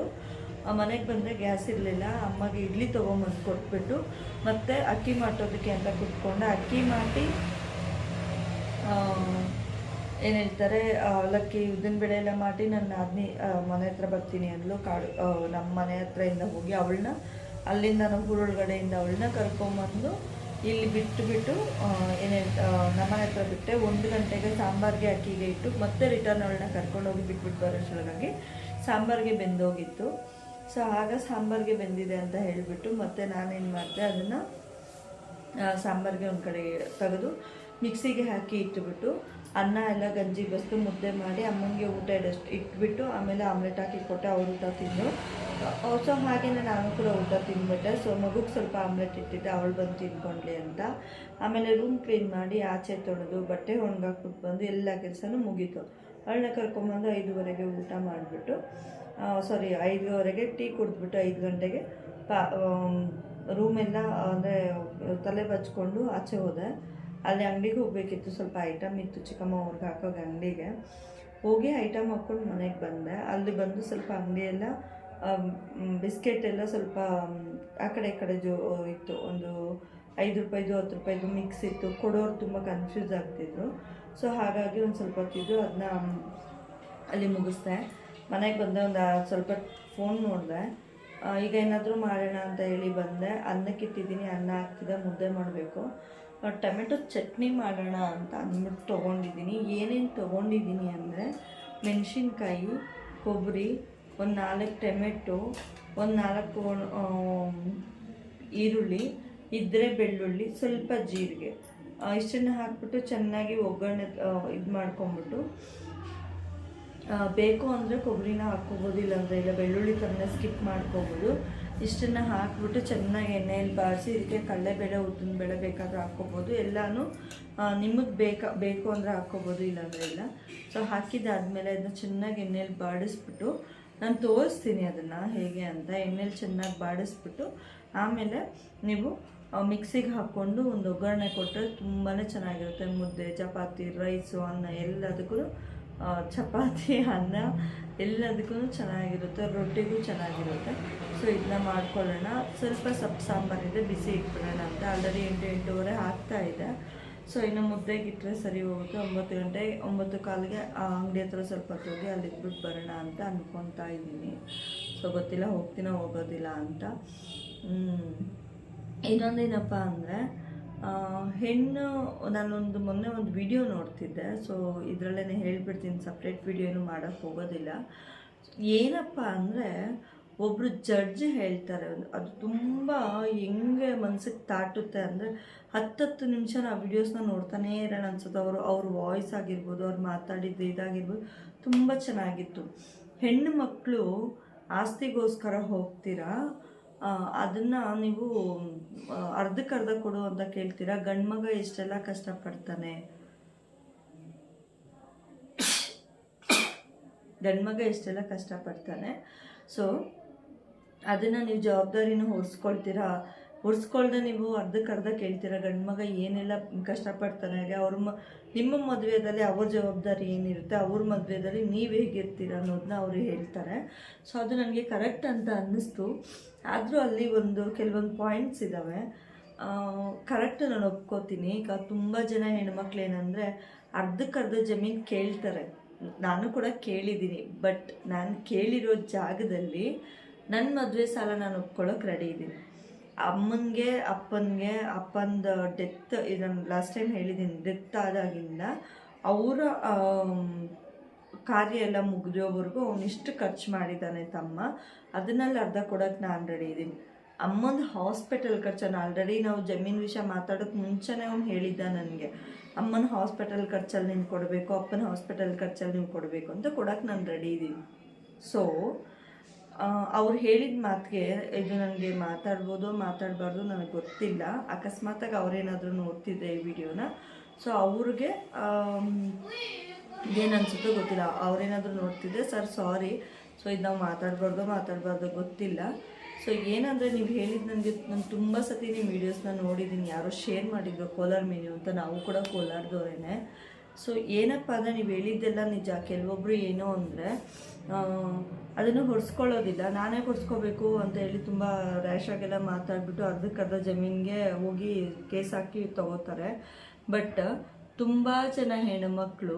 ಮನೆಗೆ ಬಂದರೆ ಗ್ಯಾಸ್ ಇರಲಿಲ್ಲ. ಅಮ್ಮಗೆ ಇಡ್ಲಿ ತೊಗೊಂಬಂದು ಕೊಟ್ಬಿಟ್ಟು ಮತ್ತು ಅಕ್ಕಿ ಮಾಡೋದಕ್ಕೆ ಅಂತ ಕುತ್ಕೊಂಡೆ. ಅಕ್ಕಿ ಮಾಡಿ ಏನು ಹೇಳ್ತಾರೆ, ಅವಲಕ್ಕಿ ಉದ್ದಿನಬೇಳೆ ಎಲ್ಲ ಮಾಡಿ ನನ್ನ ನಾದಿನಿ ಮನೆ ಹತ್ರ ಬರ್ತೀನಿ ಅಂದ್ಲು. ನಮ್ಮ ಮನೆ ಹತ್ರದಿಂದ ಹೋಗಿ ಅವಳನ್ನ ಅಲ್ಲಿಂದ ನಮ್ಮ ಊರೊಳಗಡೆಯಿಂದ ಅವಳನ್ನ ಕರ್ಕೊಂಬಂದು ಇಲ್ಲಿ ಬಿಟ್ಟು ಏನು ನಮ್ಮನೆ ಹತ್ರ ಬಿಟ್ಟೆ. 1 ಗಂಟೆಗೆ ಸಾಂಬಾರಿಗೆ ಅಕ್ಕಿಗೆ ಇಟ್ಟು ಮತ್ತೆ ರಿಟರ್ನ್ ಅವಳನ್ನ ಕರ್ಕೊಂಡೋಗಿ ಬಿಟ್ಬಿಟ್ಟು ಬರೋಷ್ಟೊಳಗಾಗಿ ಸಾಂಬಾರಿಗೆ ಬೆಂದೋಗಿತ್ತು. ಸೊ ಆಗ ಸಾಂಬಾರಿಗೆ ಬೆಂದಿದೆ ಅಂತ ಹೇಳಿಬಿಟ್ಟು ಮತ್ತೆ ನಾನೇನು ಮಾಡಿದೆ, ಅದನ್ನು ಸಾಂಬಾರಿಗೆ ಒಂದು ಕಡೆ ತೆಗೆದು ಮಿಕ್ಸಿಗೆ ಹಾಕಿ ಇಟ್ಟುಬಿಟ್ಟು ಅನ್ನ ಎಲ್ಲ ಗಂಜಿ ಬಸ್ತು ಮುದ್ದೆ ಮಾಡಿ ಅಮ್ಮನಿಗೆ ಊಟ ಇಟ್ಬಿಟ್ಟು ಆಮೇಲೆ ಆಮ್ಲೆಟ್ ಹಾಕಿ ಕೊಟ್ಟೆ. ಅವ್ರು ಊಟ ತಿಂದು. ಸೊ ಹಾಗೆಯೇ ನಾನು ಕೂಡ ಊಟ ತಿಂದ್ಬಿಟ್ಟೆ. ಸೊ ಮಗುಗೆ ಸ್ವಲ್ಪ ಆಮ್ಲೆಟ್ ಇಟ್ಟಿದ್ದೆ, ಅವಳು ಬಂದು ತಿನ್ಕೊಂಡ್ಲಿ ಅಂತ. ಆಮೇಲೆ ರೂಮ್ ಕ್ಲೀನ್ ಮಾಡಿ ಆಚೆ ತೊಳೆದು ಬಟ್ಟೆ ಒಣಗಾಕ್ಬಿಟ್ಟು ಬಂದು ಎಲ್ಲ ಕೆಲಸನೂ ಮುಗೀತು. ಅವಳನ್ನ ಕರ್ಕೊಂಬಂದು 5:15 ಊಟ ಮಾಡಿಬಿಟ್ಟು 5:15 ಟೀ ಕುಡಿದ್ಬಿಟ್ಟು 5 ಗಂಟೆಗೆ ರೂಮೆಲ್ಲ ಅಂದರೆ ತಲೆ ಬಚ್ಕೊಂಡು ಆಚೆ ಹೋದೆ. ಅಲ್ಲಿ ಅಂಗಡಿಗೆ ಹೋಗಬೇಕಿತ್ತು, ಸ್ವಲ್ಪ ಐಟಮ್ ಇತ್ತು ಚಿಕ್ಕಮ್ಮ ಅವ್ರಿಗೆ ಹಾಕೋಗೆ. ಅಂಗಡಿಗೆ ಹೋಗಿ ಐಟಮ್ ಹಾಕ್ಕೊಂಡು ಮನೆಗೆ ಬಂದೆ. ಅಲ್ಲಿ ಬಂದು ಸ್ವಲ್ಪ ಅಂಗಡಿಯೆಲ್ಲ ಬಿಸ್ಕೆಟ್ ಎಲ್ಲ ಸ್ವಲ್ಪ ಆ ಕಡೆ ಈ ಕಡೆ ಇತ್ತು. ಒಂದು 5 ರೂಪಾಯಿದು 10 ರೂಪಾಯಿದು ಮಿಕ್ಸ್ ಇತ್ತು. ಕೊಡೋರು ತುಂಬ ಕನ್ಫ್ಯೂಸ್ ಆಗ್ತಿದ್ರು. ಸೊ ಹಾಗಾಗಿ ಒಂದು ಸ್ವಲ್ಪ ಹೊತ್ತಿದ್ದು ಅದನ್ನ ಅಲ್ಲಿ ಮುಗಿಸ್ದೆ. ಮನೆಗೆ ಬಂದೆ, ಒಂದು ಸ್ವಲ್ಪ ಫೋನ್ ನೋಡಿದೆ. ಈಗ ಏನಾದರೂ ಮಾಡೋಣ ಅಂತ ಹೇಳಿ ಬಂದೆ. ಅನ್ನಕ್ಕೆ ಇಟ್ಟಿದ್ದೀನಿ, ಅನ್ನ ಹಾಕ್ತಿದ್ದೆ, ಮುದ್ದೆ ಮಾಡಬೇಕು. ಟೊಮೆಟೊ ಚಟ್ನಿ ಮಾಡೋಣ ಅಂತ ಅಂದ್ಬಿಟ್ಟು ತೊಗೊಂಡಿದ್ದೀನಿ. ಏನೇನು ತೊಗೊಂಡಿದ್ದೀನಿ ಅಂದರೆ ಮೆಣಸಿನ್ಕಾಯಿ, ಕೊಬ್ಬರಿ, ಒಂದು 4 ಟೊಮೆಟೊ, ಒಂದು 4 ಈರುಳ್ಳಿ, ಇದ್ದರೆ ಬೆಳ್ಳುಳ್ಳಿ, ಸ್ವಲ್ಪ ಜೀರಿಗೆ, ಇಷ್ಟನ್ನು ಹಾಕ್ಬಿಟ್ಟು ಚೆನ್ನಾಗಿ ಒಗ್ಗರಣೆ ಇದು ಮಾಡ್ಕೊಂಬಿಟ್ಟು, ಬೇಕು ಅಂದರೆ ಕೊಬ್ಬರಿನ ಹಾಕ್ಕೋಬೋದು, ಇಲ್ಲಾಂದರೆ ಇಲ್ಲ ಬೆಳ್ಳುಳ್ಳಿ ಥರನೇ ಸ್ಕಿಪ್ ಮಾಡ್ಕೋಬೋದು. ಇಷ್ಟನ್ನು ಹಾಕ್ಬಿಟ್ಟು ಚೆನ್ನಾಗಿ ಎಣ್ಣೆಯಲ್ಲಿ ಬಾಡಿಸಿ ಇದಕ್ಕೆ ಕಡಲೆಬೇಳೆ ಉದ್ದಿನಬೇಳೆ ಬೇಕಾದರೂ ಹಾಕ್ಕೋಬೋದು. ಎಲ್ಲನೂ ನಿಮಗೆ ಬೇಕು ಅಂದರೆ ಹಾಕ್ಕೋಬೋದು, ಇಲ್ಲಾಂದರೆ ಇಲ್ಲ. ಸೊ ಹಾಕಿದ್ದಾದಮೇಲೆ ಅದನ್ನ ಚೆನ್ನಾಗಿ ಎಣ್ಣೆಯಲ್ಲಿ ಬಾಡಿಸ್ಬಿಟ್ಟು ನಾನು ತೋರಿಸ್ತೀನಿ ಅದನ್ನು ಹೇಗೆ ಅಂತ. ಎಣ್ಣೆಲಿ ಚೆನ್ನಾಗಿ ಬಾಡಿಸ್ಬಿಟ್ಟು ಆಮೇಲೆ ನೀವು ಮಿಕ್ಸಿಗೆ ಹಾಕ್ಕೊಂಡು ಒಂದು ಒಗ್ಗರಣೆ ಕೊಟ್ಟರೆ ತುಂಬಾ ಚೆನ್ನಾಗಿರುತ್ತೆ. ಮುದ್ದೆ, ಚಪಾತಿ, ರೈಸು, ಅನ್ನ ಎಲ್ಲದಕ್ಕೂ, ಚಪಾತಿ, ಅನ್ನ ಎಲ್ಲದಕ್ಕೂ ಚೆನ್ನಾಗಿರುತ್ತೆ, ರೊಟ್ಟಿಗೂ ಚೆನ್ನಾಗಿರುತ್ತೆ. ಸೊ ಇದನ್ನ ಮಾಡ್ಕೊಳ್ಳೋಣ. ಸ್ವಲ್ಪ ಸೊಪ್ಪು ಸಾಂಬಾರಿದೆ, ಬಿಸಿ ಇಟ್ಬಿಡೋಣ ಅಂತ. ಆಲ್ರೆಡಿ 8:30 ಆಗ್ತಾಯಿದೆ. ಸೊ ಇನ್ನು ಮುದ್ದೆಗೆ ಇಟ್ಟರೆ ಸರಿ ಹೋಗುತ್ತೆ. 9 ಗಂಟೆ 9:15ಗೆ ಅಂಗಡಿ ಹತ್ರ ಸ್ವಲ್ಪ ಹೋಗಿ ಅಲ್ಲಿ ಇಟ್ಬಿಟ್ಟು ಬರೋಣ ಅಂತ ಅಂದ್ಕೊತಾ ಇದ್ದೀನಿ. ಸೊ ಗೊತ್ತಿಲ್ಲ ಹೋಗ್ತೀನೋ ಹೋಗೋದಿಲ್ಲ ಅಂತ. ಇನ್ನೊಂದೇನಪ್ಪ ಅಂದರೆ ಹೆಣ್ಣು, ಮೊನ್ನೆ ಒಂದು ವಿಡಿಯೋ ನೋಡ್ತಿದ್ದೆ. ಸೊ ಇದರಲ್ಲೇ ಹೇಳ್ಬಿಡ್ತೀನಿ, ಸಪ್ರೇಟ್ ವಿಡಿಯೋ ಏನು ಮಾಡೋಕ್ಕೆ ಹೋಗೋದಿಲ್ಲ. ಏನಪ್ಪ ಅಂದರೆ ಒಬ್ಬರು ಜಡ್ಜ್ ಹೇಳ್ತಾರೆ, ಅದು ತುಂಬ ಹೆಂಗೆ ಮನ್ಸಿಗೆ ತಾಟುತ್ತೆ ಅಂದರೆ 10 ನಿಮಿಷ ನಾವು ವೀಡಿಯೋಸ್ನ ನೋಡ್ತಾನೇ ಇರೋಣ ಅನ್ಸುತ್ತೆ. ಅವ್ರ ವಾಯ್ಸ್ ಆಗಿರ್ಬೋದು, ಅವ್ರು ಮಾತಾಡಿದ್ದು ಇದಾಗಿರ್ಬೋದು, ತುಂಬ ಚೆನ್ನಾಗಿತ್ತು. ಹೆಣ್ಣು ಮಕ್ಕಳು ಆಸ್ತಿಗೋಸ್ಕರ ಹೋಗ್ತೀರಾ, ಅದನ್ನು ನೀವು ಅರ್ಧಕ್ಕರ್ಧ ಕೊಡು ಅಂತ ಕೇಳ್ತೀರಾ. ಗಂಡು ಮಗ ಎಷ್ಟೆಲ್ಲ ಕಷ್ಟಪಡ್ತಾನೆ, ಸೊ ಅದನ್ನು ನೀವು ಜವಾಬ್ದಾರಿನ ಹೊರಿಸ್ಕೊಳ್ದೆ ನೀವು ಅರ್ಧಕ್ಕರ್ಧ ಕೇಳ್ತೀರಾ. ಗಂಡು ಮಗ ಏನೆಲ್ಲ ಕಷ್ಟಪಡ್ತಾನೆ, ನಿಮ್ಮ ಮದುವೆಯಲ್ಲಿ ಅವ್ರ ಜವಾಬ್ದಾರಿ ಏನಿರುತ್ತೆ, ಅವ್ರ ಮದುವೆಯಲ್ಲಿ ನೀವು ಹೇಗಿರ್ತೀರ ಅನ್ನೋದನ್ನ ಅವರು ಹೇಳ್ತಾರೆ. ಸೊ ಅದು ನನಗೆ ಕರೆಕ್ಟ್ ಅಂತ ಅನ್ನಿಸ್ತು. ಆದರೂ ಅಲ್ಲಿ ಕೆಲವೊಂದು ಪಾಯಿಂಟ್ಸ್ ಇದ್ದಾವೆ, ಕರೆಕ್ಟ್ ನಾನು ಒಪ್ಕೋತೀನಿ. ಈಗ ತುಂಬ ಜನ ಹೆಣ್ಮಕ್ಳು ಏನಂದರೆ ಅರ್ಧಕ್ಕರ್ಧ ಜಮೀನು ಕೇಳ್ತಾರೆ. ನಾನು ಕೂಡ ಕೇಳಿದ್ದೀನಿ. ಬಟ್ ನಾನು ಕೇಳಿರೋ ಜಾಗದಲ್ಲಿ ನನ್ನ ಮದುವೆ ಸಾಲ ನಾನು ಒಪ್ಕೊಳ್ಳೋಕೆ ರೆಡಿ ಇದ್ದೀನಿ. ಅಮ್ಮನಿಗೆ ಅಪ್ಪಂದು ಡೆತ್, ನಾನು ಲಾಸ್ಟ್ ಟೈಮ್ ಹೇಳಿದ್ದೀನಿ, ಡೆತ್ ಆದಾಗಿಂದ ಅವರ ಕಾರ್ಯ ಎಲ್ಲ ಮುಗಿದೋವರೆಗೂ ಅವನಿಷ್ಟು ಖರ್ಚು ಮಾಡಿದ್ದಾನೆ ತಮ್ಮ, ಅದನ್ನಲ್ಲಿ ಅರ್ಧ ಕೊಡೋಕೆ ನಾನು ರೆಡಿ ಇದ್ದೀನಿ. ಅಮ್ಮನ ಹಾಸ್ಪಿಟಲ್ ಖರ್ಚನ್ನು ಆಲ್ರೆಡಿ ನಾವು ಜಮೀನು ವಿಷಯ ಮಾತಾಡೋಕ್ಕೆ ಮುಂಚೆನೇ ಅವ್ನು ಹೇಳಿದ್ದ ನನಗೆ, ಅಮ್ಮನ ಹಾಸ್ಪಿಟಲ್ ಖರ್ಚಲ್ಲಿ ನೀನು ಕೊಡಬೇಕು, ಅಪ್ಪನ ಹಾಸ್ಪಿಟಲ್ ಖರ್ಚಲ್ಲಿ ನೀವು ಕೊಡಬೇಕು ಅಂತ ಕೊಡೋಕೆ ನಾನು ರೆಡಿ ಇದ್ದೀನಿ. ಸೊ ಅವ್ರು ಹೇಳಿದ ಮಾತಿಗೆ ಇದು ನನಗೆ ಮಾತಾಡಬಾರ್ದು ನನಗೆ ಗೊತ್ತಿಲ್ಲ. ಅಕಸ್ಮಾತಾಗಿ ಅವರೇನಾದರೂ ನೋಡ್ತಿದ್ದೆ ಈ ವಿಡಿಯೋನ, ಸೊ ಅವ್ರಿಗೆ ಏನು ಅನಿಸುತ್ತೋ ಗೊತ್ತಿಲ್ಲ. ಅವರೇನಾದರೂ ನೋಡ್ತಿದ್ದೆ, ಸರ್ ಸಾರಿ, ಸೊ ಇದು ನಾವು ಮಾತಾಡಬಾರ್ದು ಗೊತ್ತಿಲ್ಲ. ಸೊ ಏನಂದರೆ ನೀವು ಹೇಳಿದ್ದು ನಾನು ತುಂಬ ಸತಿ ನಿಮ್ಮ ವೀಡಿಯೋಸ್ನ ನೋಡಿದ್ದೀನಿ, ಯಾರೋ ಶೇರ್ ಮಾಡಿದ್ರು ಕೋಲಾರ ಮೆನ್ಯೂ ಅಂತ, ನಾವು ಕೂಡ ಕೋಲಾರದವರೇನೆ. ಸೊ ಏನಪ್ಪ ಅಂದರೆ ನೀವು ಹೇಳಿದ್ದೆಲ್ಲ ನಿಜ. ಕೆಲವೊಬ್ಬರು ಏನೋ ಅಂದರೆ ಅದನ್ನು ಹೊಡ್ಸ್ಕೊಳ್ಳೋದಿಲ್ಲ, ನಾನೇ ಹೊಡ್ಸ್ಕೋಬೇಕು ಅಂತ ಹೇಳಿ ತುಂಬ ರ್ಯಾಶಾಗೆಲ್ಲ ಮಾತಾಡ್ಬಿಟ್ಟು ಅರ್ಧಕ್ಕರ್ಧ ಜಮೀನಿಗೆ ಹೋಗಿ ಕೇಸ್ ಹಾಕಿ ತಗೋತಾರೆ. ಬಟ್ ತುಂಬ ಜನ ಹೆಣ್ಮಕ್ಳು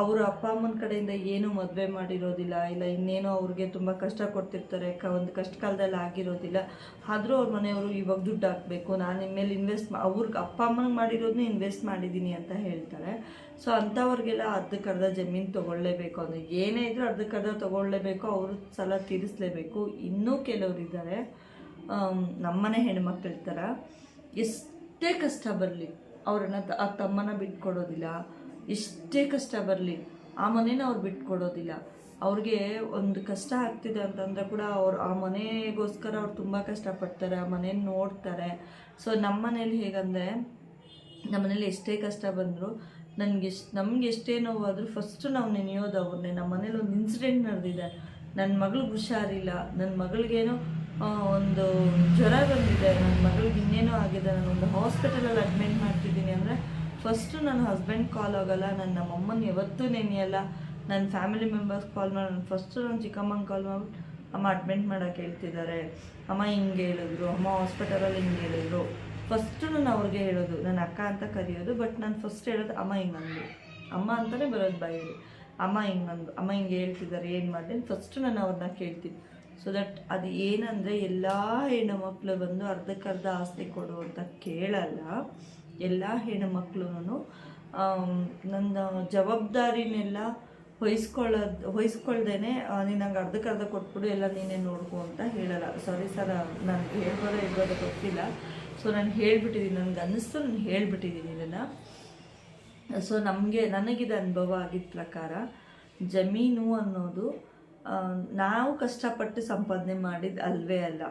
ಅವರು ಅಪ್ಪ ಅಮ್ಮನ ಕಡೆಯಿಂದ ಏನೂ ಮದುವೆ ಮಾಡಿರೋದಿಲ್ಲ, ಇಲ್ಲ ಇನ್ನೇನೋ ಅವ್ರಿಗೆ ತುಂಬ ಕಷ್ಟ ಕೊಡ್ತಿರ್ತಾರೆ, ಒಂದು ಕಷ್ಟ ಕಾಲದಲ್ಲಿ ಆಗಿರೋದಿಲ್ಲ. ಆದರೂ ಅವ್ರ ಮನೆಯವರು ಇವಾಗ ದುಡ್ಡು ಹಾಕಬೇಕು, ನಾನು ನಿಮ್ಮ ಮೇಲೆ ಅವ್ರಿಗೆ ಅಪ್ಪ ಅಮ್ಮನಿಗೆ ಮಾಡಿರೋದನ್ನ ಇನ್ವೆಸ್ಟ್ ಮಾಡಿದ್ದೀನಿ ಅಂತ ಹೇಳ್ತಾರೆ. ಸೊ ಅಂಥವ್ರಿಗೆಲ್ಲ ಅರ್ಧಕ್ಕರ್ಧ ಜಮೀನು ತೊಗೊಳ್ಳೇಬೇಕು, ಅಂದರೆ ಏನೇ ಇದ್ರೂ ಅರ್ಧಕ್ಕರ್ಧ ತೊಗೊಳ್ಳೇಬೇಕು, ಅವರು ಸಲ ತೀರಿಸಲೇಬೇಕು. ಇನ್ನೂ ಕೆಲವರು ಇದ್ದಾರೆ ನಮ್ಮನೆ ಹೆಣ್ಮಕ್ಳ ಥರ, ಎಷ್ಟೇ ಕಷ್ಟ ಬರಲಿ ಅವ್ರನ್ನ ಆ ತಮ್ಮನ ಬಿಟ್ಕೊಡೋದಿಲ್ಲ, ಎಷ್ಟೇ ಕಷ್ಟ ಬರಲಿ ಆ ಮನೇನ ಅವ್ರು ಬಿಟ್ಕೊಡೋದಿಲ್ಲ. ಅವ್ರಿಗೆ ಒಂದು ಕಷ್ಟ ಆಗ್ತಿದೆ ಅಂತಂದರೆ ಕೂಡ ಅವ್ರು ಆ ಮನೆಗೋಸ್ಕರ ಅವ್ರು ತುಂಬ ಕಷ್ಟಪಡ್ತಾರೆ, ಆ ಮನೇನ ನೋಡ್ತಾರೆ. ಸೊ ನಮ್ಮ ಮನೇಲಿ ಹೇಗಂದರೆ, ನಮ್ಮ ಮನೇಲಿ ಎಷ್ಟೇ ಕಷ್ಟ ಬಂದರೂ ನಮ್ಗೆ ಎಷ್ಟೇ ನೋವಾದರೂ ಫಸ್ಟು ನಾವು ನೆನೆಯೋದು ಅವ್ರನ್ನೇ. ನಮ್ಮ ಮನೇಲಿ ಒಂದು ಇನ್ಸಿಡೆಂಟ್ ನಡೆದಿದೆ, ನನ್ನ ಮಗಳಿಗೆ ಹುಷಾರಿಲ್ಲ, ನನ್ನ ಮಗಳಿಗೇನೋ ಒಂದು ಜ್ವರ ಬಂದಿದೆ, ನನ್ನ ಮಗಳಿಗೆ ಇನ್ನೇನೋ ಆಗಿದೆ, ನಾನು ಒಂದು ಹಾಸ್ಪಿಟಲಲ್ಲಿ ಅಡ್ಮಿಟ್ ಮಾಡ್ತಿದ್ದೀನಿ ಅಂದರೆ ಫಸ್ಟು ನನ್ನ ಹಸ್ಬೆಂಡ್ ಕಾಲ್ ಆಗೋಲ್ಲ, ನಮ್ಮಮ್ಮನ ಯಾವತ್ತೂ ನೆನೆಯಲ್ಲ, ನನ್ನ ಫ್ಯಾಮಿಲಿ ಮೆಂಬರ್ಸ್ ಕಾಲ್ ಮಾಡಿ, ನಾನು ಫಸ್ಟು ನನ್ನ ಚಿಕ್ಕಮ್ಮಂಗೆ ಕಾಲ್ ಮಾಡಿಬಿಟ್ಟು ಅಮ್ಮ ಅಡ್ಮಿಟ್ ಮಾಡೋಕ್ಕೆ ಹೇಳ್ತಿದ್ದಾರೆ, ಅಮ್ಮ ಹಿಂಗೆ ಹೇಳಿದ್ರು, ಅಮ್ಮ ಹಾಸ್ಪಿಟಲಲ್ಲಿ ಹಿಂಗೆ ಹೇಳಿದ್ರು. ಫಸ್ಟು ನಾನು ಅವ್ರಿಗೆ ಹೇಳೋದು, ನನ್ನ ಅಕ್ಕ ಅಂತ ಕರೆಯೋದು, ಬಟ್ ನಾನು ಫಸ್ಟ್ ಹೇಳೋದು ಅಮ್ಮ ಹಿಂಗಂದು, ಅಮ್ಮ ಅಂತಲೇ ಬರೋದು ಬಾಯಿಗೆ, ಅಮ್ಮ ಹಿಂಗಂದು, ಅಮ್ಮ ಹಿಂಗೆ ಹೇಳ್ತಿದ್ದಾರೆ ಏನು ಮಾಡಿ, ಫಸ್ಟು ನಾನು ಅವ್ರನ್ನ ಕೇಳ್ತೀನಿ. ಸೊ ದಟ್ ಅದು ಏನಂದರೆ ಎಲ್ಲ ಹೆಣ್ಣುಮಕ್ಳು ಬಂದು ಅರ್ಧಕ್ಕರ್ಧ ಆಸ್ತಿ ಕೊಡು ಅಂತ ಕೇಳಲ್ಲ. ಎಲ್ಲ ಹೆಣ್ಣುಮಕ್ಳು ನನ್ನ ಜವಾಬ್ದಾರಿನೆಲ್ಲ ವಹಿಸ್ಕೊಳ್ದೇನೆ ನೀನು ನಂಗೆ ಅರ್ಧಕ್ಕರ್ಧ ಕೊಟ್ಬಿಡು, ಎಲ್ಲ ನೀನೇ ನೋಡ್ಕೊ ಅಂತ ಹೇಳಲ್ಲ. ಸಾರಿ ಸರ್, ನನಗೆ ಹೇಳ್ಬೋದೋ ಗೊತ್ತಿಲ್ಲ. ಸೊ ನಾನು ಹೇಳ್ಬಿಟ್ಟಿದ್ದೀನಿ, ನನಗೆ ಅನ್ನಿಸ್ತು, ನಾನು ಹೇಳ್ಬಿಟ್ಟಿದ್ದೀನಿ ಇದನ್ನು. ಸೊ ನನಗಿದು ಅನುಭವ ಆಗಿದ್ದ ಪ್ರಕಾರ ಜಮೀನು ಅನ್ನೋದು ನಾವು ಕಷ್ಟಪಟ್ಟು ಸಂಪಾದನೆ ಮಾಡಿದ್ದು ಅಲ್ವೇ ಅಲ್ಲ.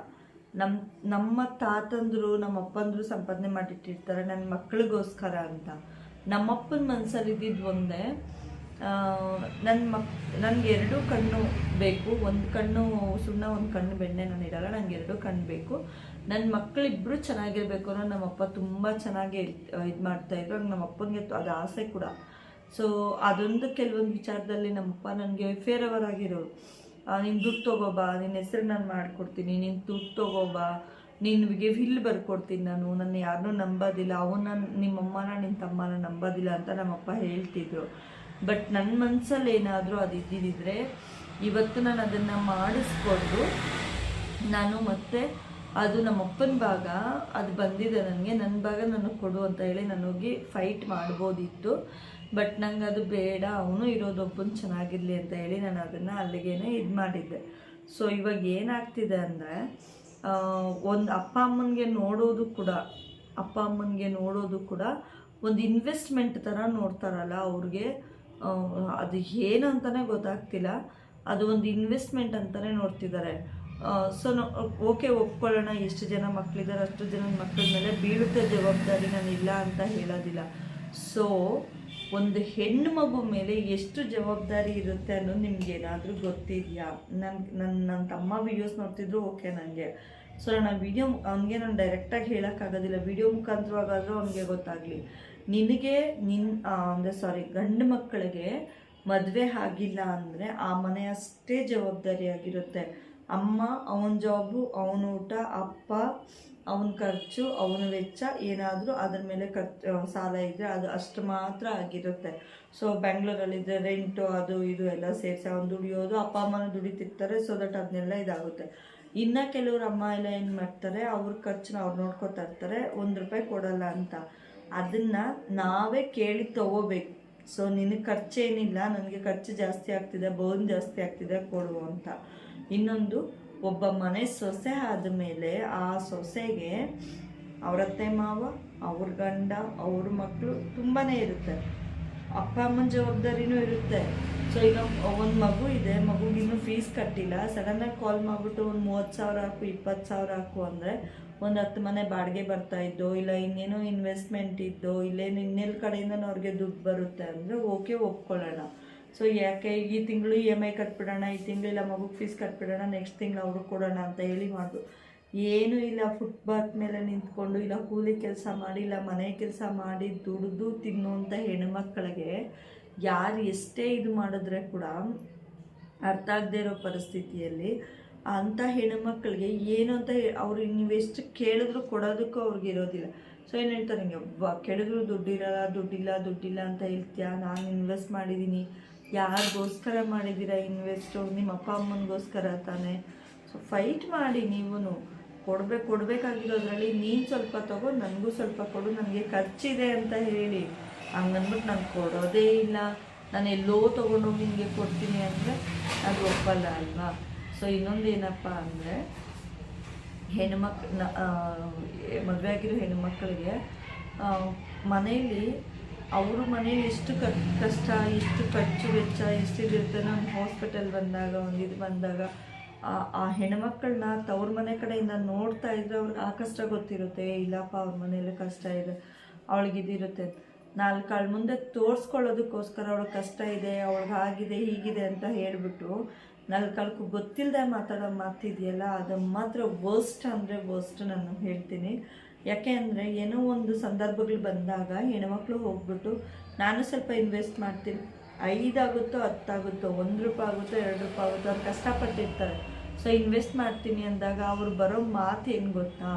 ನಮ್ಮ ತಾತಂದರು ನಮ್ಮ ಅಪ್ಪಂದರು ಸಂಪಾದನೆ ಮಾಡಿಟ್ಟಿರ್ತಾರೆ ನನ್ನ ಮಕ್ಕಳಿಗೋಸ್ಕರ ಅಂತ. ನಮ್ಮಪ್ಪನ ಮನಸ್ಸಲ್ಲಿ ಇದ್ದಿದ್ದು ಒಂದೇ, ನನಗೆ 2 ಕಣ್ಣು ಬೇಕು, ಒಂದು ಕಣ್ಣು ಸುಣ್ಣ ಒಂದು ಕಣ್ಣು ಬೆಣ್ಣೆ ನಾನು ಇರಲ್ಲ, ನನಗೆ 2 ಕಣ್ಣು ಬೇಕು, ನನ್ನ ಮಕ್ಕಳಿಬ್ಬರು ಚೆನ್ನಾಗಿರಬೇಕು ಅನ್ನೋ ನಮ್ಮಪ್ಪ ತುಂಬ ಚೆನ್ನಾಗಿ ಇದು ಮಾಡ್ತಾಯಿದ್ರು. ನಮ್ಮ ಅಪ್ಪನಿಗೆ ಅದು ಆಸೆ ಕೂಡ. ಸೊ ಅದೊಂದು ಕೆಲವೊಂದು ವಿಚಾರದಲ್ಲಿ ನಮ್ಮಪ್ಪ ನನಗೆ ಫೇರವರ್ ಆಗಿರೋರು. ನೀನು ದುಡ್ಡು ತೊಗೋಬಾ, ನಿನ್ನ ಹೆಸರು ನಾನು ಮಾಡಿಕೊಡ್ತೀನಿ, ನೀನು ದುಡ್ಡು ತೊಗೋಬಾ, ನಿನಗೆ ವಿಲ್ ಬರ್ಕೊಡ್ತೀನಿ, ನನ್ನ ಯಾರನ್ನೂ ನಂಬೋದಿಲ್ಲ, ನಿಮ್ಮಮ್ಮನ ನಿನ್ನ ತಮ್ಮನ ನಂಬೋದಿಲ್ಲ ಅಂತ ನಮ್ಮಪ್ಪ ಹೇಳ್ತಿದ್ರು. ಬಟ್ ನನ್ನ ಮನಸ್ಸಲ್ಲಿ ಏನಾದರೂ ಅದು ಇದ್ದಿದ್ದರೆ ಇವತ್ತು ನಾನು ಅದನ್ನು ಮಾಡಿಸ್ಕೊಂಡು ನಾನು ಮತ್ತೆ ಅದು ನಮ್ಮಪ್ಪನ ಭಾಗ ಅದು ಬಂದಿದೆ ನನಗೆ, ನನ್ನ ಭಾಗ ನನಗೆ ಕೊಡು ಅಂತ ಹೇಳಿ ನಾನು ಹೋಗಿ ಫೈಟ್ ಮಾಡ್ಬೋದಿತ್ತು. ಬಟ್ ನಂಗೆ ಅದು ಬೇಡ, ಅವನು ಇರೋದೊಬ್ಬನು ಚೆನ್ನಾಗಿರಲಿ ಅಂತ ಹೇಳಿ ನಾನು ಅದನ್ನು ಅಲ್ಲಿಗೇನೆ ಇದು ಮಾಡಿದ್ದೆ. ಸೊ ಇವಾಗ ಏನಾಗ್ತಿದೆ ಅಂದರೆ, ಒಂದು ಅಪ್ಪ ಅಮ್ಮನಿಗೆ ನೋಡೋದು ಕೂಡ ಒಂದು ಇನ್ವೆಸ್ಟ್ಮೆಂಟ್ ಥರ ನೋಡ್ತಾರಲ್ಲ ಅವ್ರಿಗೆ, ಅದು ಏನು ಅಂತಲೇ ಗೊತ್ತಾಗ್ತಿಲ್ಲ, ಅದು ಒಂದು ಇನ್ವೆಸ್ಟ್ಮೆಂಟ್ ಅಂತಲೇ ನೋಡ್ತಿದ್ದಾರೆ. ಸೊ ಓಕೆ ಒಪ್ಕೊಳ್ಳೋಣ, ಎಷ್ಟು ಜನ ಮಕ್ಕಳಿದ್ದಾರೆ ಅಷ್ಟು ಜನ ಮಕ್ಕಳ ಮೇಲೆ ಬೀಳುತ್ತೆ ಜವಾಬ್ದಾರಿ, ನಾನು ಇಲ್ಲ ಅಂತ ಹೇಳೋದಿಲ್ಲ. ಸೊ ಒಂದು ಹೆಣ್ಣು ಮಗು ಮೇಲೆ ಎಷ್ಟು ಜವಾಬ್ದಾರಿ ಇರುತ್ತೆ ಅನ್ನೋದು ನಿಮ್ಗೇನಾದರೂ ಗೊತ್ತಿದೆಯಾ? ನನ್ನ ತಮ್ಮ ವೀಡಿಯೋಸ್ ನೋಡ್ತಿದ್ರು ಓಕೆ ನನಗೆ. ಸೊ ನಾನು ಆ ವಿಡಿಯೋ ಅವ್ನಿಗೆ ನಾನು ಡೈರೆಕ್ಟಾಗಿ ಹೇಳೋಕ್ಕಾಗೋದಿಲ್ಲ, ವಿಡಿಯೋ ಮುಖಾಂತರವಾಗಾದರೂ ಅವನಿಗೆ ಗೊತ್ತಾಗಲಿ. ಗಂಡು ಮಕ್ಕಳಿಗೆ ಮದುವೆ ಆಗಿಲ್ಲ ಅಂದರೆ ಆ ಮನೆ ಅಷ್ಟೇ ಜವಾಬ್ದಾರಿಯಾಗಿರುತ್ತೆ. ಅಮ್ಮ ಅವನ ಜಾಬು, ಅವನ ಊಟ, ಅಪ್ಪ ಅವನ ಖರ್ಚು ಅವನ ವೆಚ್ಚ ಏನಾದರೂ ಅದ್ರ ಮೇಲೆ ಸಾಲ ಇದ್ದರೆ ಅದು ಅಷ್ಟು ಮಾತ್ರ ಆಗಿರುತ್ತೆ. ಸೊ ಬೆಂಗಳೂರಲ್ಲಿದ್ದರೆ ರೆಂಟು ಅದು ಇದು ಎಲ್ಲ ಸೇರಿಸಿ ಅವ್ನು ದುಡಿಯೋದು, ಅಪ್ಪ ಅಮ್ಮನ ದುಡಿತಿರ್ತಾರೆ. ಸೊ ದಟ್ ಅದನ್ನೆಲ್ಲ ಇದಾಗುತ್ತೆ. ಇನ್ನು ಕೆಲವ್ರು ಅಮ್ಮ ಎಲ್ಲ ಏನು ಮಾಡ್ತಾರೆ, ಅವ್ರ ಖರ್ಚನ್ನ ಅವ್ರು ನೋಡ್ಕೊತಾ ಇರ್ತಾರೆ, ₹1 ಕೊಡಲ್ಲ ಅಂತ. ಅದನ್ನು ನಾವೇ ಕೇಳಿ ತೊಗೋಬೇಕು. ಸೊ ನಿನಗೆ ಖರ್ಚೇನಿಲ್ಲ, ನನಗೆ ಖರ್ಚು ಜಾಸ್ತಿ ಆಗ್ತಿದೆ, ಬರ್ನ್ ಜಾಸ್ತಿ ಆಗ್ತಿದೆ, ಕೊಡು ಅಂತ. ಇನ್ನೊಂದು, ಒಬ್ಬ ಮನೆ ಸೊಸೆ ಆದಮೇಲೆ ಆ ಸೊಸೆಗೆ ಅವ್ರ ಅತ್ತೆ ಮಾವ, ಅವ್ರ ಗಂಡ, ಅವ್ರ ಮಕ್ಕಳು ತುಂಬಾ ಇರುತ್ತೆ. ಅಪ್ಪ ಅಮ್ಮನ ಜವಾಬ್ದಾರಿನೂ ಇರುತ್ತೆ. ಸೊ ಈಗ ಒಂದು ಮಗು ಇದೆ, ಮಗುಗಿನ್ನೂ ಫೀಸ್ ಕಟ್ಟಿಲ್ಲ, ಸಡನ್ನಾಗಿ ಕಾಲ್ ಮಾಡಿಬಿಟ್ಟು ಒಂದು 30,000 ಹಾಕು, 20,000 ಹಾಕು ಅಂದರೆ ಒಂದು 10 ಮನೆ ಬಾಡಿಗೆ ಬರ್ತಾ ಇದ್ದೋ, ಇಲ್ಲ ಇನ್ನೇನೋ ಇನ್ವೆಸ್ಟ್ಮೆಂಟ್ ಇದ್ದೋ, ಇಲ್ಲೇನು ಇನ್ನೆಲ್ಲ ಕಡೆಯಿಂದ ಅವ್ರಿಗೆ ದುಡ್ಡು ಬರುತ್ತೆ ಅಂದರೆ ಓಕೆ, ಒಪ್ಕೊಳ್ಳೋಣ. ಸೊ ಯಾಕೆ ಈ ತಿಂಗಳು EMI ಕಟ್ಬಿಡೋಣ, ಈ ತಿಂಗಳಿಲ್ಲ ಮಗುಗೆ ಫೀಸ್ ಕಟ್ಬಿಡೋಣ, ನೆಕ್ಸ್ಟ್ ತಿಂಗಳು ಅವ್ರಿಗೆ ಕೊಡೋಣ ಅಂತ ಹೇಳಿ ಮಾಡೋದು. ಏನೂ ಇಲ್ಲ, ಫುಟ್ಪಾತ್ ಮೇಲೆ ನಿಂತ್ಕೊಂಡು, ಇಲ್ಲ ಕೂಲಿ ಕೆಲಸ ಮಾಡಿ, ಇಲ್ಲ ಮನೆ ಕೆಲಸ ಮಾಡಿ ದುಡಿದು ತಿನ್ನುವಂಥ ಹೆಣ್ಮಕ್ಳಿಗೆ ಯಾರು ಎಷ್ಟೇ ಇದು ಮಾಡಿದ್ರೆ ಕೂಡ ಅರ್ಥ ಆಗದೆ ಇರೋ ಪರಿಸ್ಥಿತಿಯಲ್ಲಿ ಅಂಥ ಹೆಣ್ಮಕ್ಳಿಗೆ ಏನು ಅಂತ ಅವ್ರು ನೀವೆಷ್ಟು ಕೇಳಿದ್ರು ಕೊಡೋದಕ್ಕೂ ಅವ್ರಿಗೆ ಇರೋದಿಲ್ಲ. ಸೊ ಏನು ಹೇಳ್ತಾರೆ, ಹಿಂಗೆ ಕೇಳಿದ್ರು ದುಡ್ಡಿಲ್ಲ ಅಂತ ಹೇಳ್ತೀಯಾ, ನಾನು ಇನ್ವೆಸ್ಟ್ ಮಾಡಿದ್ದೀನಿ. ಯಾರಿಗೋಸ್ಕರ ಮಾಡಿದ್ದೀರಾ ಇನ್ವೆಸ್ಟು? ನಿಮ್ಮ ಅಪ್ಪ ಅಮ್ಮನಿಗೋಸ್ಕರ ತಾನೇ. ಸೊ ಫೈಟ್ ಮಾಡಿ, ನೀವು ಕೊಡಬೇಕಾಗಿರೋದ್ರಲ್ಲಿ ನೀನು ಸ್ವಲ್ಪ ತಗೋ, ನನಗೂ ಸ್ವಲ್ಪ ಕೊಡು, ನನಗೆ ಖರ್ಚಿದೆ ಅಂತ ಹೇಳಿ. ಹಂಗಂದ್ಬಿಟ್ಟು ನಾನು ಕೊಡೋದೇ ಇಲ್ಲ, ನಾನು ಎಲ್ಲೋ ತೊಗೊಂಡೋಗಿ ನಿಮಗೆ ಕೊಡ್ತೀನಿ ಅಂದರೆ ಅದು ಒಪ್ಪಲ್ಲ ಅಲ್ವಾ. ಸೊ ಇನ್ನೊಂದು ಏನಪ್ಪ ಅಂದರೆ, ಮದುವೆ ಆಗಿರೋ ಹೆಣ್ಮಕ್ಳಿಗೆ ಮನೇಲಿ ಅವ್ರ ಮನೇಲಿ ಎಷ್ಟು ಕಷ್ಟ, ಎಷ್ಟು ಖರ್ಚು ವೆಚ್ಚ ಎಷ್ಟಿರುತ್ತೆ. ನಮ್ಮ ಹಾಸ್ಪಿಟಲ್ ಬಂದಾಗ ಇದು ಬಂದಾಗ ಆ ಹೆಣ್ಮಕ್ಳನ್ನ ತವ್ರ ಮನೆ ಕಡೆಯಿಂದ ನೋಡ್ತಾ ಇದ್ರೆ ಅವ್ರಿಗೆ ಆ ಕಷ್ಟ ಗೊತ್ತಿರುತ್ತೆ. ಇಲ್ಲಪ್ಪ ಅವ್ರ ಮನೇಲಿ ಕಷ್ಟ ಇದೆ, ಅವಳಿಗೆ ಇದಿರುತ್ತೆ. 4 ಕಾಳು ಮುಂದೆ ತೋರಿಸ್ಕೊಳ್ಳೋದಕ್ಕೋಸ್ಕರ ಅವಳಿಗೆ ಕಷ್ಟ ಇದೆ, ಅವಳಿಗೆ ಆಗಿದೆ ಹೀಗಿದೆ ಅಂತ ಹೇಳಿಬಿಟ್ಟು 4 ಕಾಲಕ್ಕೂ ಗೊತ್ತಿಲ್ಲದೆ ಮಾತಾಡೋ ಮಾತಿದೆಯಲ್ಲ, ಅದು ಮಾತ್ರ ವರ್ಸ್ಟ್ ಅಂದರೆ ವರ್ಸ್ಟ್ ನಾನು ಹೇಳ್ತೀನಿ. ಯಾಕೆ ಅಂದರೆ ಏನೋ ಒಂದು ಸಂದರ್ಭಗಳು ಬಂದಾಗ ಹೆಣ್ಮಕ್ಳು ಹೋಗ್ಬಿಟ್ಟು ನಾನು ಸ್ವಲ್ಪ ಇನ್ವೆಸ್ಟ್ ಮಾಡ್ತೀನಿ, 5 ಆಗುತ್ತೋ 10 ಆಗುತ್ತೋ, ₹1 ಆಗುತ್ತೋ ₹2 ಆಗುತ್ತೋ, ಅವ್ರು ಕಷ್ಟಪಟ್ಟಿರ್ತಾರೆ. ಸೊ ಇನ್ವೆಸ್ಟ್ ಮಾಡ್ತೀನಿ ಅಂದಾಗ ಅವ್ರು ಬರೋ ಮಾತು ಏನು ಗೊತ್ತಾ,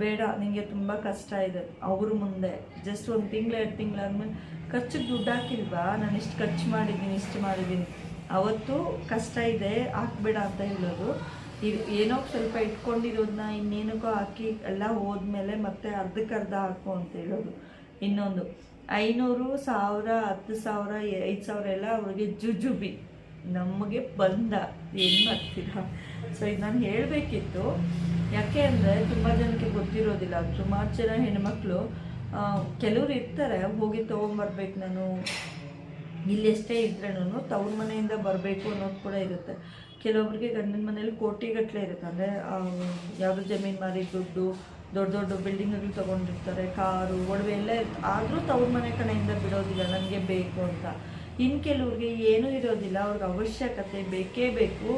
ಬೇಡ ನಿನಗೆ ತುಂಬ ಕಷ್ಟ ಇದೆ. ಅವ್ರ ಮುಂದೆ ಜಸ್ಟ್ 1 ತಿಂಗಳು 2 ತಿಂಗಳಾದ್ಮೇಲೆ ಖರ್ಚಿಗೆ ದುಡ್ಡು ಹಾಕಿಲ್ವಾ, ನಾನು ಇಷ್ಟು ಖರ್ಚು ಮಾಡಿದ್ದೀನಿ, ಇಷ್ಟು ಮಾಡಿದ್ದೀನಿ, ಅವತ್ತು ಕಷ್ಟ ಇದೆ ಹಾಕ್ಬೇಡ ಅಂತ ಹೇಳೋದು. ಏನೋ ಸ್ವಲ್ಪ ಇಟ್ಕೊಂಡಿರೋದನ್ನ ಇನ್ನೇನಕ್ಕೋ ಹಾಕಿ ಎಲ್ಲ ಹೋದ್ಮೇಲೆ ಮತ್ತೆ ಅರ್ಧಕ್ಕರ್ಧ ಹಾಕು ಅಂತ ಹೇಳೋದು. ಇನ್ನೊಂದು 500, 1000, 10,000, 5,000 ಎಲ್ಲ ಅವ್ರಿಗೆ ಜುಜುಬಿ, ನಮಗೆ ಬಂದ ಏನು ಮಾಡ್ತೀರಾ. ಸೊ ಇದು ನಾನು ಹೇಳಬೇಕಿತ್ತು. ಯಾಕೆ ಅಂದರೆ ತುಂಬ ಜನಕ್ಕೆ ಗೊತ್ತಿರೋದಿಲ್ಲ. ಸುಮಾರು ಜನ ಹೆಣ್ಮಕ್ಳು ಕೆಲವ್ರು ಇರ್ತಾರೆ, ಹೋಗಿ ತೊಗೊಂಬರ್ಬೇಕು, ನಾನು ಇಲ್ಲಿ ಎಷ್ಟೇ ಇದ್ರೂ ತವ್ರ ಮನೆಯಿಂದ ಬರಬೇಕು ಅನ್ನೋದು ಕೂಡ ಇರುತ್ತೆ. ಕೆಲವೊಬ್ರಿಗೆ ಗಂಡನ ಮನೇಲಿ ಕೋಟಿಗಟ್ಟಲೆ ಇರುತ್ತೆ. ಅಂದರೆ ಯಾವುದೋ ಜಮೀನು ಮಾರಿ ದುಡ್ಡು, ದೊಡ್ಡ ದೊಡ್ಡ ಬಿಲ್ಡಿಂಗ್ಗಳು ತೊಗೊಂಡಿರ್ತಾರೆ, ಕಾರು, ಒಡವೆ ಎಲ್ಲ ಇರುತ್ತೆ. ಆದರೂ ತವ್ರ ಮನೆ ಕಡೆಯಿಂದ ಬಿಡೋದಿಲ್ಲ, ನನಗೆ ಬೇಕು ಅಂತ. ಇನ್ನು ಕೆಲವ್ರಿಗೆ ಏನೂ ಇರೋದಿಲ್ಲ, ಅವ್ರಿಗೆ ಅವಶ್ಯಕತೆ ಬೇಕೇ ಬೇಕು.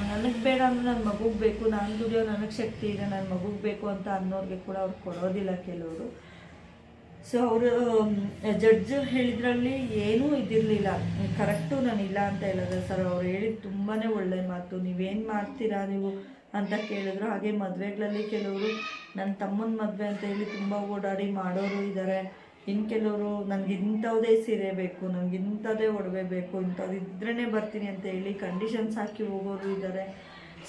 ನನಗೆ ಬೇಡ ಅಂದರೆ ನನ್ನ ಮಗುಗೆ ಬೇಕು, ನಾನು ದುಡಿಯೋ ನನಗೆ ಶಕ್ತಿ ಇದೆ, ನನ್ನ ಮಗುಗೆ ಬೇಕು ಅಂತ ಅನ್ನೋರಿಗೆ ಕೂಡ ಅವ್ರು ಕೊಡೋದಿಲ್ಲ ಕೆಲವರು. ಸೊ ಅವರು ಜಡ್ಜ್ ಹೇಳಿದ್ರಲ್ಲಿ ಏನೂ ಇದಿರಲಿಲ್ಲ, ಕರೆಕ್ಟು, ನಾನು ಇಲ್ಲ ಅಂತ ಹೇಳಿದ್ರೆ ಸರ್ ಅವ್ರು ಹೇಳಿದ್ದು ತುಂಬಾ ಒಳ್ಳೆ ಮಾತು. ನೀವೇನು ಮಾಡ್ತೀರಾ ನೀವು ಅಂತ ಕೇಳಿದ್ರು. ಹಾಗೆ ಮದುವೆಗಳಲ್ಲಿ ಕೆಲವರು ನನ್ನ ತಮ್ಮನ ಮದುವೆ ಅಂತ ಹೇಳಿ ತುಂಬ ಓಡಾಡಿ ಮಾಡೋರು ಇದ್ದಾರೆ. ಇನ್ನು ಕೆಲವರು ನನಗೆ ಇಂಥವುದೇ ಸೀರೆ ಬೇಕು, ನನಗೆ ಇಂಥದ್ದೇ ಒಡವೆ ಬೇಕು, ಇಂಥದ್ದು ಇದ್ರೇ ಬರ್ತೀನಿ ಅಂತ ಹೇಳಿ ಕಂಡೀಷನ್ಸ್ ಹಾಕಿ ಹೋಗೋರು ಇದ್ದಾರೆ.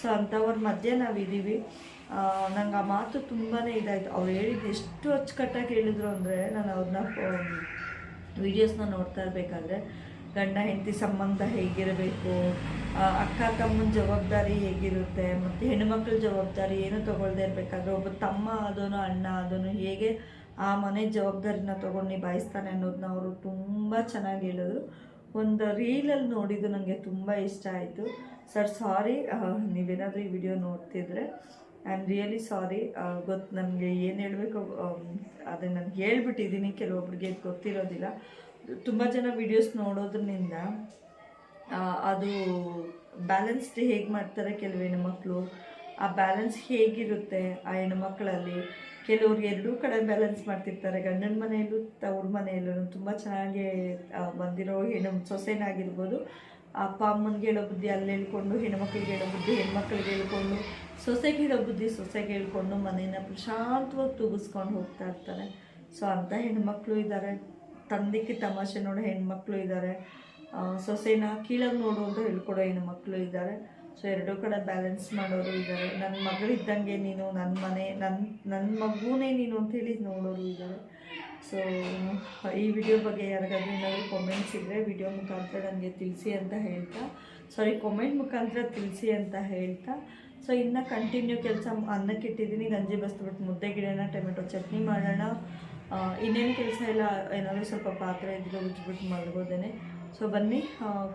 ಸೊ ಅಂಥವ್ರ ಮಧ್ಯೆ ನಾವಿದ್ದೀವಿ. ನಂಗೆ ಆ ಮಾತು ತುಂಬಾ ಇದಾಯಿತು. ಅವ್ರು ಹೇಳಿದ್ದು ಎಷ್ಟು ಅಚ್ಚುಕಟ್ಟಾಗಿ ಹೇಳಿದ್ರು ಅಂದರೆ, ನಾನು ಅವ್ರನ್ನ ವೀಡಿಯೋಸ್ನ ನೋಡ್ತಾ ಇರಬೇಕಾದ್ರೆ ಗಂಡ ಹೆಂಡತಿ ಸಂಬಂಧ ಹೇಗಿರಬೇಕು, ಅಕ್ಕ ತಮ್ಮನ ಜವಾಬ್ದಾರಿ ಹೇಗಿರುತ್ತೆ, ಮತ್ತು ಹೆಣ್ಣುಮಕ್ಳ ಜವಾಬ್ದಾರಿ ಏನು ತೊಗೊಳ್ದೇ ಇರಬೇಕಾದ್ರೆ ಒಬ್ಬ ತಮ್ಮ ಆದೋನು ಅಣ್ಣ ಆದೋನು ಹೇಗೆ ಆ ಮನೆ ಜವಾಬ್ದಾರಿನ ತೊಗೊಂಡು ನಿಭಾಯಿಸ್ತಾನೆ ಅನ್ನೋದನ್ನ ಅವರು ತುಂಬ ಚೆನ್ನಾಗಿ ಹೇಳಿದ್ರು. ಒಂದು ರೀಲಲ್ಲಿ ನೋಡಿದ್ದು ನನಗೆ ತುಂಬ ಇಷ್ಟ ಆಯಿತು. ಸರ್ ಸಾರಿ, ನೀವೇನಾದರೂ ಈ ವಿಡಿಯೋ ನೋಡ್ತಿದ್ರೆ ಐ ಆಮ್ ರಿಯಲಿ ಸಾರಿ. ನನಗೆ ಏನು ಹೇಳಬೇಕು ಅದನ್ನು ನಾನು ಹೇಳ್ಬಿಟ್ಟಿದ್ದೀನಿ. ಕೆಲವೊಬ್ರಿಗೆ ಗೊತ್ತಿರೋದಿಲ್ಲ. ತುಂಬ ಜನ ವೀಡಿಯೋಸ್ ನೋಡೋದ್ರಿಂದ ಅದು ಬ್ಯಾಲೆನ್ಸ್ಡ್ ಹೇಗೆ ಮಾಡ್ತಾರೆ ಕೆಲವು ಹೆಣ್ಮಕ್ಳು, ಆ ಬ್ಯಾಲೆನ್ಸ್ ಹೇಗಿರುತ್ತೆ ಆ ಹೆಣ್ಮಕ್ಳಲ್ಲಿ. ಕೆಲವ್ರಿಗೆ ಎರಡೂ ಕಡೆ ಬ್ಯಾಲೆನ್ಸ್ ಮಾಡ್ತಿರ್ತಾರೆ, ಗಂಡನ ಮನೆಯಲ್ಲೂ ತವ್ರ ಮನೆಯಲ್ಲೂ. ತುಂಬ ಚೆನ್ನಾಗಿ ಬಂದಿರೋ ಸೊಸೆನಾಗಿರ್ಬೋದು, ಅಪ್ಪ ಅಮ್ಮನಿಗೆ ಹೇಳೋ ಬುದ್ಧಿ ಅಲ್ಲಿ ಹೇಳ್ಕೊಂಡು, ಹೆಣ್ಮಕ್ಳಿಗೆ ಹೇಳೋ ಬುದ್ಧಿ ಹೆಣ್ಮಕ್ಳಿಗೆ ಹೇಳ್ಕೊಂಡು ಸೊಸೆಗೆ ಹೇಳೋ ಬುದ್ಧಿ ಸೊಸೆಗೆ ಹೇಳ್ಕೊಂಡು ಮನೇನ ಪ್ರಶಾಂತವಾಗಿ ತೂಗಿಸ್ಕೊಂಡು ಹೋಗ್ತಾ ಇರ್ತಾರೆ. ಸೊ ಅಂಥ ಹೆಣ್ಮಕ್ಳು ಇದ್ದಾರೆ, ತಂದೆಗೆ ತಮಾಷೆ ನೋಡೋ ಹೆಣ್ಮಕ್ಳು ಇದ್ದಾರೆ, ಸೊಸೆನ ಕೀಳಾಗಿ ನೋಡುವಂತ ಹೇಳ್ಕೊಡೋ ಹೆಣ್ಮಕ್ಳು ಇದ್ದಾರೆ. ಸೊ ಎರಡೂ ಕಡೆ ಬ್ಯಾಲೆನ್ಸ್ ಮಾಡೋರು ಇದ್ದಾರೆ. ನನ್ನ ಮಗಳಿದ್ದಂಗೆ ನೀನು, ನನ್ನ ಮನೆ, ನನ್ನ ಮಗುನೇ ನೀನು ಅಂತೇಳಿ ನೋಡೋರು ಇದ್ದಾರೆ. ಸೊ ಈ ವಿಡಿಯೋ ಬಗ್ಗೆ ಯಾರಿಗಾದ್ರೂ ಏನಾದರೂ ಕಾಮೆಂಟ್ಸ್ ಇದ್ದರೆ ವಿಡಿಯೋ ಮುಖಾಂತರ ನನಗೆ ತಿಳಿಸಿ ಅಂತ ಹೇಳ್ತಾ, ಕಾಮೆಂಟ್ ಮುಖಾಂತರ ತಿಳಿಸಿ ಅಂತ ಹೇಳ್ತಾ, ಸೊ ಇನ್ನು ಕಂಟಿನ್ಯೂ ಕೆಲಸ ಅನ್ನಕ್ಕೆ ಇಟ್ಟಿದ್ದೀನಿ. ಗಂಜಿ ಬಸ್ಬಿಟ್ಟು ಮುದ್ದೆ ಗಿಡನ ಟೊಮೆಟೊ ಚಟ್ನಿ ಮಾಡೋಣ. ಇನ್ನೇನು ಕೆಲಸ ಇಲ್ಲ, ಏನಾದರೂ ಸ್ವಲ್ಪ ಪಾತ್ರೆ ಇದ್ದರೆ ಉಜ್ಜಿಬಿಟ್ಟು ಮಲಗೋದೇನೆ. ಸೊ ಬನ್ನಿ,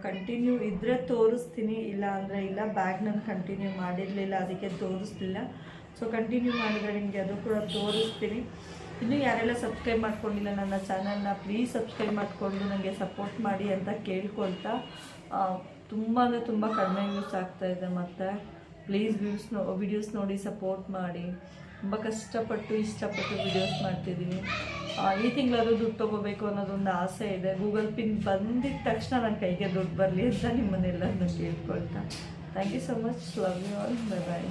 ಕಂಟಿನ್ಯೂ ಇದ್ದರೆ ತೋರಿಸ್ತೀನಿ, ಇಲ್ಲ ಅಂದರೆ ಇಲ್ಲ. ಬ್ಯಾಗ್ ನಾನು ಕಂಟಿನ್ಯೂ ಮಾಡಿರಲಿಲ್ಲ, ಅದಕ್ಕೆ ತೋರಿಸ್ಲಿಲ್ಲ. ಸೊ ಕಂಟಿನ್ಯೂ ಮಾಡಿದರೆ ನಿಮಗೆ ಅದು ಕೂಡ ತೋರಿಸ್ತೀನಿ. ಇನ್ನೂ ಯಾರೆಲ್ಲ ಸಬ್ಸ್ಕ್ರೈಬ್ ಮಾಡ್ಕೊಂಡಿಲ್ಲ ನನ್ನ ಚಾನಲ್ನ, ಪ್ಲೀಸ್ ಸಬ್ಸ್ಕ್ರೈಬ್ ಮಾಡಿಕೊಂಡು ನನಗೆ ಸಪೋರ್ಟ್ ಮಾಡಿ ಅಂತ ಕೇಳ್ಕೊಳ್ತಾ, ತುಂಬ ಅಂದರೆ ತುಂಬ ಕಡಿಮೆ ವ್ಯೂಸ್ ಆಗ್ತಾಯಿದೆ. ಮತ್ತು ಪ್ಲೀಸ್ ವಿಡಿಯೋಸ್ ನೋಡಿ ಸಪೋರ್ಟ್ ಮಾಡಿ. ತುಂಬ ಕಷ್ಟಪಟ್ಟು ಇಷ್ಟಪಟ್ಟು ವಿಡಿಯೋಸ್ ಮಾಡ್ತಿದ್ದೀನಿ. ಈ ತಿಂಗಳಾದರೂ ದುಡ್ಡು ತೊಗೋಬೇಕು ಅನ್ನೋದೊಂದು ಆಸೆ ಇದೆ. ಗೂಗಲ್ ಪಿನ್ ಬಂದಿದ್ದ ತಕ್ಷಣ ನನ್ನ ಕೈಗೆ ದುಡ್ಡು ಬರಲಿ ಅಂತ ನಿಮ್ಮನ್ನೆಲ್ಲರನ್ನು ಕೇಳ್ಕೊಳ್ತಾ, thank you so much, love you all, bye bye.